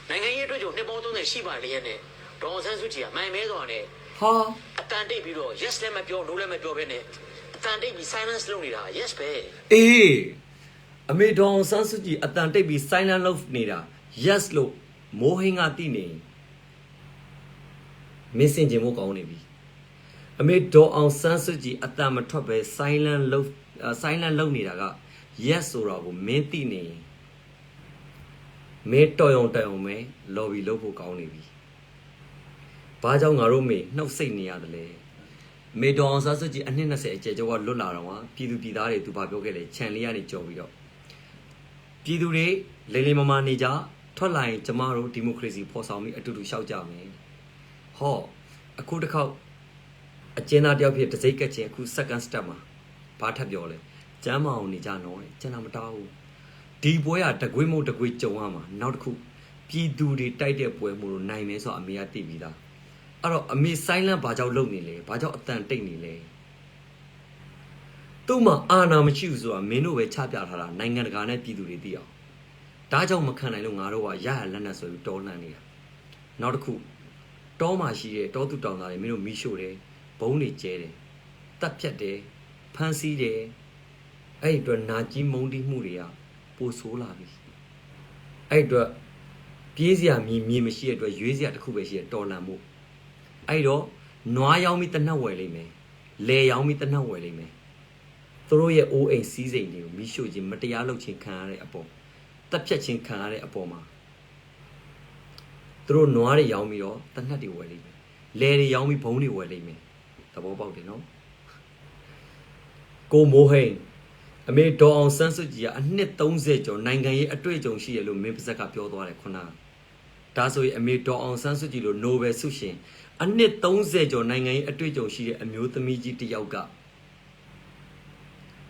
နိုင်ငံရေးအတွက်ကြောင့်နှစ်ပေါင်း30ရှိပါလေရဲ့နဲ့ဒေါ်ဆန်းစုကြည်ကမိုင်မဲစွာနဲ့ဟာအတန်တိတ်ပြီးတော့ yes လည်းမပြော no လည်းမပြောဘဲနဲ့အတန်တိတ်ပြီး silence လုပ်နေတာ yes ပဲအေးအမေတော်ဆန်းစုကြည်အတန်တိတ်ပြီး silent လုပ်နေတာ yes လို့မိုးဟင်းကသိနေမင်းစင်ချင်ဖို့ကောင်းနေပြီအမေဒေါ်အောင်ဆန်းစုကြည်အတန်မထွက်ပဲ silent လုပ်နေတာက yes ဆိုတာကိုမင်းသိနေမင်းတော်ရုံမဲ lobby လုပ်ဖို့ကောင်းနေပြီဘာကြောင့်ငါတို့မေနှုတ်ဆိတ်နေရတယ်လဲမေဒေါ်အောင်ဆန်းစုကြည်အနှစ်20အကျယ်ကျော်ကလွတ်လာတော့ဟာပြည်သူပြည်သားတွေသူဘာပြောခဲ့လဲခြံလေးကနေကြော်ပြီးတော့ပြည်သူတွေလိမ့်လိမ့်မမာနေကြထွက်လာရင်ကျမတို့ဒီမိုကရေစီဖော်ဆောင်ပြီးအတူတူရှောက်ကြမယ်ဟောအခုတစ်ခေါက်အကျဉ်းသားတယောက်ဖြစ်တစိမ့်ကက်ချင်းအခု second step မှာဘာထပ်ပြောလဲကျမ်းမအောင်နေကြနော်ကျန်တာမတောင်းဘူးဒီပွဲကတကွေးမို့တကွေးကြုံရမှာနောက်တစ်ခုပြည်သူတွေတိုက်တဲ့ပွဲမို့လို့နိုင်မယ်ဆိုတော့အမေကသိပြီးသားအဲ့တော့အမေ silent ဘာကြောင့်လုပ်နေလဲဘာကြောင့်အတန်တိတ်နေလဲသူ့မှာအာဏာမရှိဘူးဆိုတာမင်းတို့ပဲချပြထားတာနိုင်ငံတကာနဲ့ပြည်သူတွေသိအောင်ဒါကြောင့်မခံနိုင်လို့ငါတို့ကရရလက်နက်ဆိုပြီးတောလှမ်းနေတာနောက်တစ်ခုတောမှာရှိတဲ့တောသူတောင်သားတွေမင်းတို့မီးရှို့တယ်ဘုံတွေကျဲတယ်တပ်ဖြတ်တယ်ဖမ်းဆီးတယ်အဲ့ဒီအတွက်နာကြီးမုန်းတိမှုတွေကပိုဆိုးလာပြီအဲ့ဒီအတွက်ပြေးစရာမြေမရှိတဲ့အတွက်ရွေးစရာတစ်ခုပဲရှိတယ်တော်လန်မှုအဲ့တော့နွားရောင်းပြီးတနတ်ဝယ်လိမ့်မယ်လေရောင်းပြီးတနတ်ဝယ်လိမ့်မယ်သူတို့ရဲ့အိုးအိမ်စီးစိမ်တွေကိုမီးရှို့ခြင်းမတရားလုပ်ခြင်းခံရတဲ့အပေါ်တပ်ဖြတ်ခြင်းခံရတဲ့အပေါ်မှာသူတို့နွားတွေရောင်းပြီးတော့တနတ်တွေဝယ်လိမ့်မယ်လေတွေရောင်းပြီးဘုံတွေဝယ်လိမ့်မယ်သဘောပေါက်တယ်နော်ကိုမိုးဟိန်အမေဒေါ်အောင်ဆန်းစုကြည်ကအနှစ်30ကျော်နိုင်ငံရေးအတွေ့အကြုံရှိရလို့မင်းပါဇက်ကပြောသွားတယ်ခုနဒါဆိုရင်အမေဒေါ်အောင်ဆန်းစုကြည်လို့နိုဘယ်ဆုရှင်အနှစ်30ကျော်နိုင်ငံရေးအတွေ့အကြုံရှိတဲ့အမျိုးသမီးကြီးတစ်ယောက်က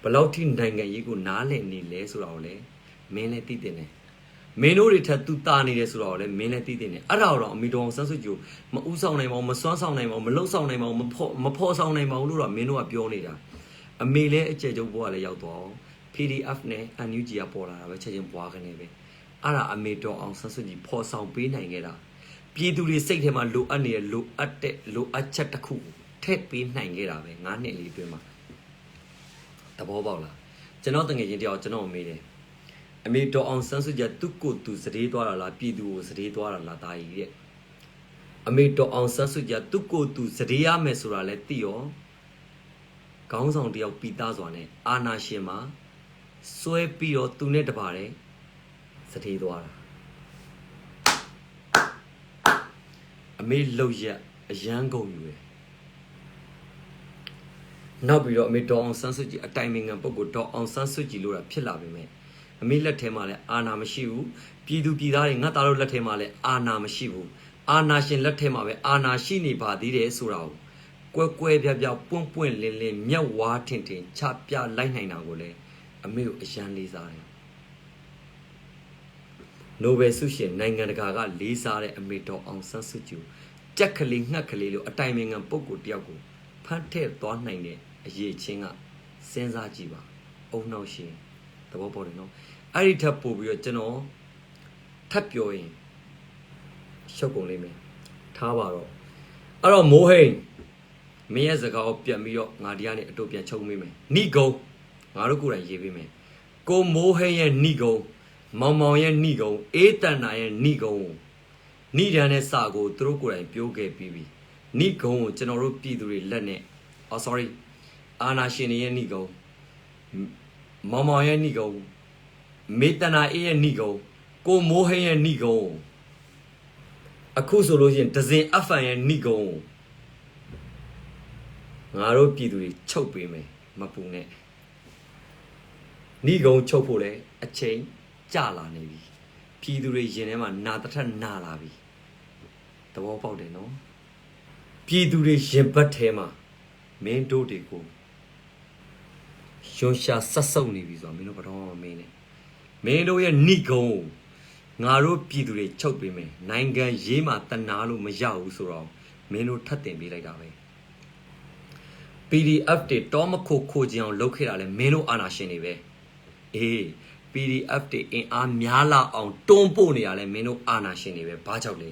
ဘလောက်ထိနိုင်ငံရေးကိုနားလည်နေလဲဆိုတာကိုလည်းမင်းလည်းသိတဲ့နဲ့မင်းတို့တွေထက်သူတာနေတယ်ဆိုတော့လည်းမင်းလည်းသိတဲ့နဲ့အဲ့ဒါတော့အမေဒေါ်အောင်ဆန်းစုကြည်ကိုမဥဆောင်နိုင်ပါဘူးမစွမ်းဆောင်နိုင်ပါဘူးမလှုပ်ဆောင်နိုင်ပါဘူးမဖော်ဆောင်နိုင်ပါဘူးလို့တော့မင်းတို့ကပြောနေတာအမေလည်းအကျယ်ကျုပ်ဘွားလည်းရောက်သွားအောင် PDF နဲ့ NUG ကပေါ်လာတာပဲချက်ချင်းဘွားကနေပဲအဲ့ဒါအမေတော်အောင်ဆန်းစုကြည်ဖော်ဆောင်ပေးနိုင်ခဲ့တာပြည်သူတွေစိတ်ထဲမှာလိုအပ်နေတဲ့လိုအပ်ချက်တစ်ခုထည့်ပေးနိုင်ခဲ့တာပဲ9နှစ်လေးအတွင်းမှာသဘောပေါက်လားကျွန်တော်တငယ်ချင်းတယောက်ကျွန်တော်မေးတယ်အမေတော်အောင်ဆန်းစုကြည်သူ့ကိုယ်သူစတေးသွားတာလားပြည်သူကိုစတေးသွားတာလားတာကြီးတဲ့အမေတော်အောင်ဆန်းစုကြည်သူ့ကိုယ်သူစတေးရမယ်ဆိုတာလဲသိရောခေါင်းဆောင်တယောက်ပီသားစွာနဲ့အာနာရှင်မှာစွဲပြီးတော့သူနဲ့တပါတဲ့စတေးသွားတာအမေလှုပ်ရက်အရန်ကုန်ယူရယ်နောက်ပြီးတော့အမေဒေါ်အောင်ဆန်းစုကြည်အတိုင်ပင်ခံပုဂ္ဂိုလ်ဒေါ်အောင်ဆန်းစုကြည်လို့တာဖြစ်လာပြီမဲ့အမေလက်ထဲမှာလည်းအာဏာမရှိဘူးပြည်သူပြည်သားတွေငါသားတို့လက်ထဲမှာလည်းအာဏာမရှိဘူးအာဏာရှင်လက်ထဲမှာပဲအာဏာရှိနေပါသေးတယ်ဆိုတာကိုကွဲပြားပွင့်လင်းမြက်ဝါးထင်ချပြလိုက်နိုင်တာကိုလည်းအမေကိုအရန်လေးစားတယ်နိုဘယ်ဆုရှင်နိုင်ငံတကာကလေးစားတဲ့အမေတော်အောင်ဆန်းစုကြည်ကြက်ကလေးငှက်ကလေးလို့အတိုင်ပင်ခံပုဂ္ဂိုလ်တယောက်ကိုဖတ်ထည့်သွားနိုင်တဲ့အရေးချင်းကစဉ်းစားကြည့်ပါအုံနောက်ရှင်သဘောပေါက်တယ်နော်အဲ့ဒီထပ်ပို့ပြီးတော့ကျွန်တော်ထ ထပ်ပြောရင်ရှုပ်ကုန်လိမ့်မယ်ထားပါတော့အဲ့တော့မိုးဟိန်မင်းရဲ့စကားကိုပြန်ပြီးတော့ငါဒီကနေအတူပြန်ချုပ်မိမယ်ဏိကုံငါတို့ကိုယ်တိုင်ရေးပေးမယ်ကိုမိုးဟိန်ရဲ့ဏိကုံမောင်မောင်ရဲ့ဏိကုံအေးတန်နာရဲ့ဏိကုံဏိဒန်နဲ့စာကိုသူတို့ကိုယ်တိုင်ပြောခဲ့ပြီးပြီဏိကုံကိုကျွန်တော်တို့ပြည်သူတွေလက်နဲ့sorry အာနာရှင်တွေရဲ့ဏိကုံမောင်မောင်ရဲ့ဏိကုံမေတနာအေးရဲ့ဏိကုံကိုမိုးဟိန်ရဲ့ဏိကုံအခုဆိုလို့ရှိရင်ဒဇင်အဖန်ရဲ့ဏိကုံငါတို့ပြည်သူတွေချုပ်ပေးမယ်မပူနဲ့ဏိကုံချုပ်ဖို့လဲအချိန်ကြာလာနေပြီပြည်သူတွေရင်ထဲမှာနာတထက်နာလာပြီသဘောပေါက်တယ်နော်ပြည်သူတွေရင်ဘတ်ထဲမှာမင်းတို့တွေကိုရွှန်ရှာဆက်ဆုပ်နေပြီဆိုတာမင်းတို့ဘာတော့မင်းနဲ့မင်းတို့ရဲ့ဏိကုံငါတို့ပြည်သူတွေချုပ်ပေးမယ်နိုင်ငံရေးမှာတနာလို့မရဘူးဆိုတော့မင်းတို့ထပ်တင်ပေးလိုက်တာပဲ PDF တွေတောမခိုခိုချင်အောင်လုပ်ခဲ့တာလဲမင်းတို့အာဏာရှင်တွေပဲအေး PDF တွေအင်အားများလာအောင်တွန်းပို့နေရလဲမင်းတို့အာဏာရှင်တွေပဲဘာကြောက်လဲ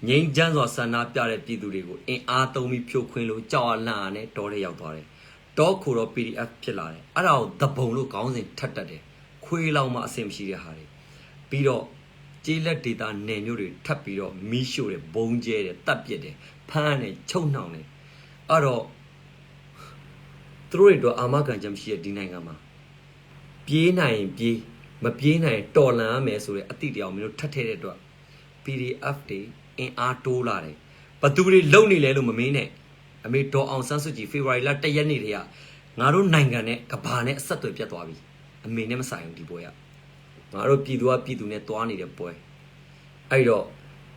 ငိမ့်ချမ်းစွာဆန္ဒပြတဲ့ပြည်သူတွေကိုအင်အားသုံးပြီးဖြိုခွင်းလို့ကြောက်အလန့်နဲ့တောထဲရောက်သွားတယ်တောခိုတော့ PDF ဖြစ်လာတယ်အဲ့ဒါကိုသဘုံလို့ခေါင်းစဉ်ထပ်တက်တယ်ခွေးလောက်မှအဆင်မရှိတဲ့ဟာတွေပြီးတော့ကျေးလက်ဒေတာနယ်မျိုးတွေထပ်ပြီးတော့မီးရှို့တယ်ဘုံကျဲတယ်တပ်ပစ်တယ်ဖမ်းတယ်ချုပ်နှောင်တယ်အဲ့တော့သူတို့တွေတော့အာမခံချက်မရှိတဲ့ဒီနိုင်ငံမှာပြေးနိုင်ပြေးမပြေးနိုင်တော်လန်ရမယ်ဆိုတဲ့အတိတရားမျိုးထပ်ထဲတဲ့အတွက် PDF တွေအင်အားတိုးလာတယ်ဘသူတွေလုံနေလဲလို့မမင်းနဲ့အမေဒေါ်အောင်ဆန်းစုကြည်ဖေဖော်ဝါရီလ1ရက်နေ့တည်းကငါတို့နိုင်ငံနဲ့ကဘာနဲ့အဆက်အသွယ်ပြတ်သွားပြီအမေနဲ့မဆိုင်ဘူးဒီပွဲကငါတို့ပြည်သူကပြည်သူနဲ့တွားနေတဲ့ပွဲအဲ့တော့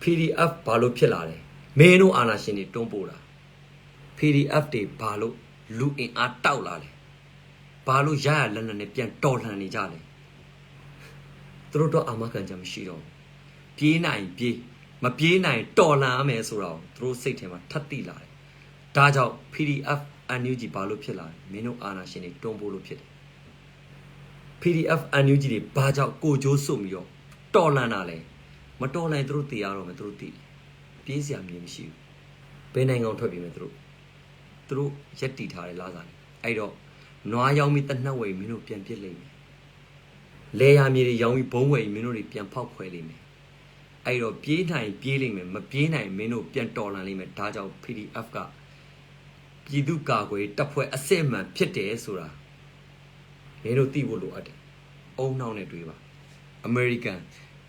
PDF ဘာလို့ဖြစ်လာလဲမင်းတို့အာဏာရှင်တွေတွန်းပို့တာ PDF တွေဘာလို့လူအင်အားတောက်လာလဲဘာလို့ရရလက်နဲ့ပြန်တော်လှန်နေကြလဲသူတို့တော့အာမခံချက်မရှိတော့ပြေးနိုင်ပြေးမပြေးနိုင်တော်လှန်ရမယ်ဆိုတော့သူတို့စိတ်ထဲမှာထပ်တိလာတယ်ဒါကြောင့် PDF NUG ဘာလို့ဖြစ်လာလဲမင်းတို့အာဏာရှင်တွေတွန်းပို့လို့ဖြစ်တယ် PDF NUG တွေဘာကြောင့်ကိုကြိုးစွတ်ပြီးတော့တော်လှန်တာလဲမတော်လှန်သူတို့တည်ရတော့မယ်သူတို့တည်ပြေးစရာမြေမရှိဘူးဘယ်နိုင်ငံထွက်ပြေးမယ်သူတို့ရက်တီထားတယ်လားစားတယ်အဲ့တော့နွားရောင်းပြီးတနှက်ဝယ်မင်းတို့ပြန်ပြစ်လိမ့်မယ်လဲရမြေတွေရောင်းပြီးဘုံဝယ်မင်းတို့တွေပြန်ဖောက်ခွဲလိမ့်မယ်အဲ့တော့ပြေးနိုင်ပြေးလိမ့်မယ်မပြေးနိုင်မင်းတို့ပြန်တော်လှန်လိမ့်မယ်ဒါကြောင့် PDF ကပြည်သူ့ကာကွယ်တပ်ဖွဲ့အစစ်မှန်ဖြစ်တယ်ဆိုတာမင်းတို့သိဖို့လိုအပ်တယ်အုံနှောင်းနဲ့တွေးပါအမေရိကန်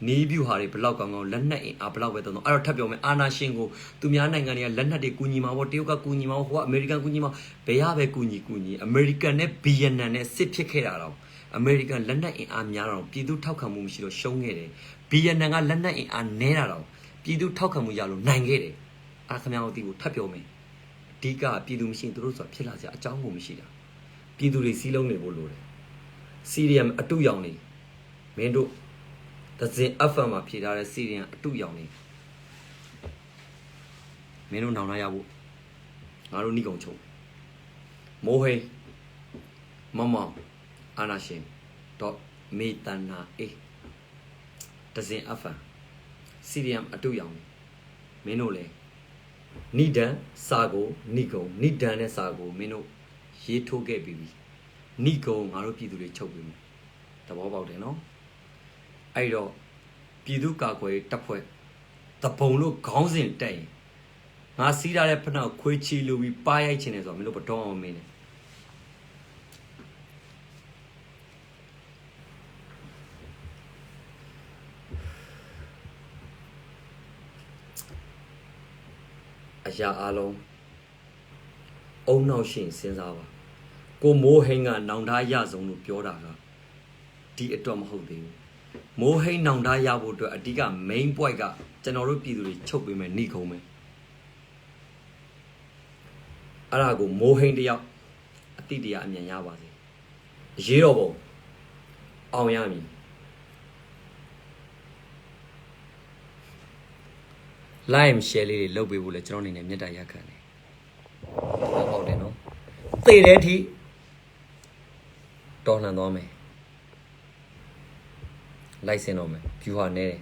နီးဗျူဟာတွေဘလောက်ကောင်းကောင်းလက်နက်အင်အားဘလောက်ပဲတော့အဲ့တော့ထပ်ပြောမယ်အာနာရှင်ကိုသူများနိုင်ငံတွေကလက်နက်တွေကူညီမှာပေါ့တရုတ်ကကူညီမှာဟိုကအမေရိကန်ကူညီမှာဘယ်ရပဲကူညီအမေရိကန်နဲ့ဗီယက်နမ်နဲ့စစ်ဖြစ်ခဲ့တာတော့အမေရိကန်လက်နက်အင်အားများတော့ပြည်သူထောက်ခံမှုမရှိတော့ရှုံးခဲ့တယ်ဗီယက်နမ်ကလက်နက်အင်အားနည်းတာတော့ပြည်သူထောက်ခံမှုရလို့နိုင်ခဲ့တယ်အားခင်ဗျားတို့သိဖို့ထပ်ပြောမယ်အဓိကပြည်သူမရှိရင်တို့ဆိုတာဖြစ်လာစရာအကြောင်းကိုမရှိတာပြည်သူတွေစီးလုံးနေဖို့လိုတယ်စီရီယမ်အတုရောင်နေမင်းတို့ဒဇင် FM မှာဖြေထားတဲ့စီရီယမ်အတုရောင်နေမင်းတို့နောင်လာရဖို့ငါတို့နှိကုံချုံမိုးဟိမမအာနာရှင်တော့မေတနာအေဒဇင် FM စီရီယမ်အတုရောင်နေမင်းတို့လေနိဒန်စာကိုနိကုံနိဒန်နဲ့စာကိုမင်းတို့ရေးထိုးခဲ့ပြီးပြီနိကုံငါတို့ပြည်သူတွေချုပ်ပြီးသဘောပေါက်တယ်နော်အဲ့တော့ပြည်သူ့ကာကွယ်တပ်ဖွဲ့တပုံလို့ခေါင်းစဉ်တက်ရင်ငါစီးထားတဲ့ဖနှောက်ခွေးချီလူပြီးပါရိုက်ချင်တယ်ဆိုတော့မင်းတို့ဘတော်အောင်မင်းနဲ့အရာအလုံးအုံနောက်ရှင်စဉ်းစားပါကိုမိုးဟင်းကနောင်သားရဆုံးလို့ပြောတာကဒီအတွက်မဟုတ်သေးဘူးမိုးဟိန်းနောင်တရဖို့အတွက်အဓိက main point ကကျွန်တော်တို့ပြည်သူတွေချုပ်ပေးမယ်နှိခုံးမယ်အဲ့ဒါကိုမိုးဟိန်းတယောက်အတိတရားအမြန်ရပါစေအရေးတော်ပုံအောင်ရမည်like share လေးတွေလုပ်ပေးဖို့လဲကျွန်တော်အနေနဲ့မေတ္တာရက်ခံတယ်ဟုတ်တယ်နော်သေတဲ့အထိတော်လှန်သွားမယ်လိုက်စင်တော့မယ် view ဟာနဲတယ်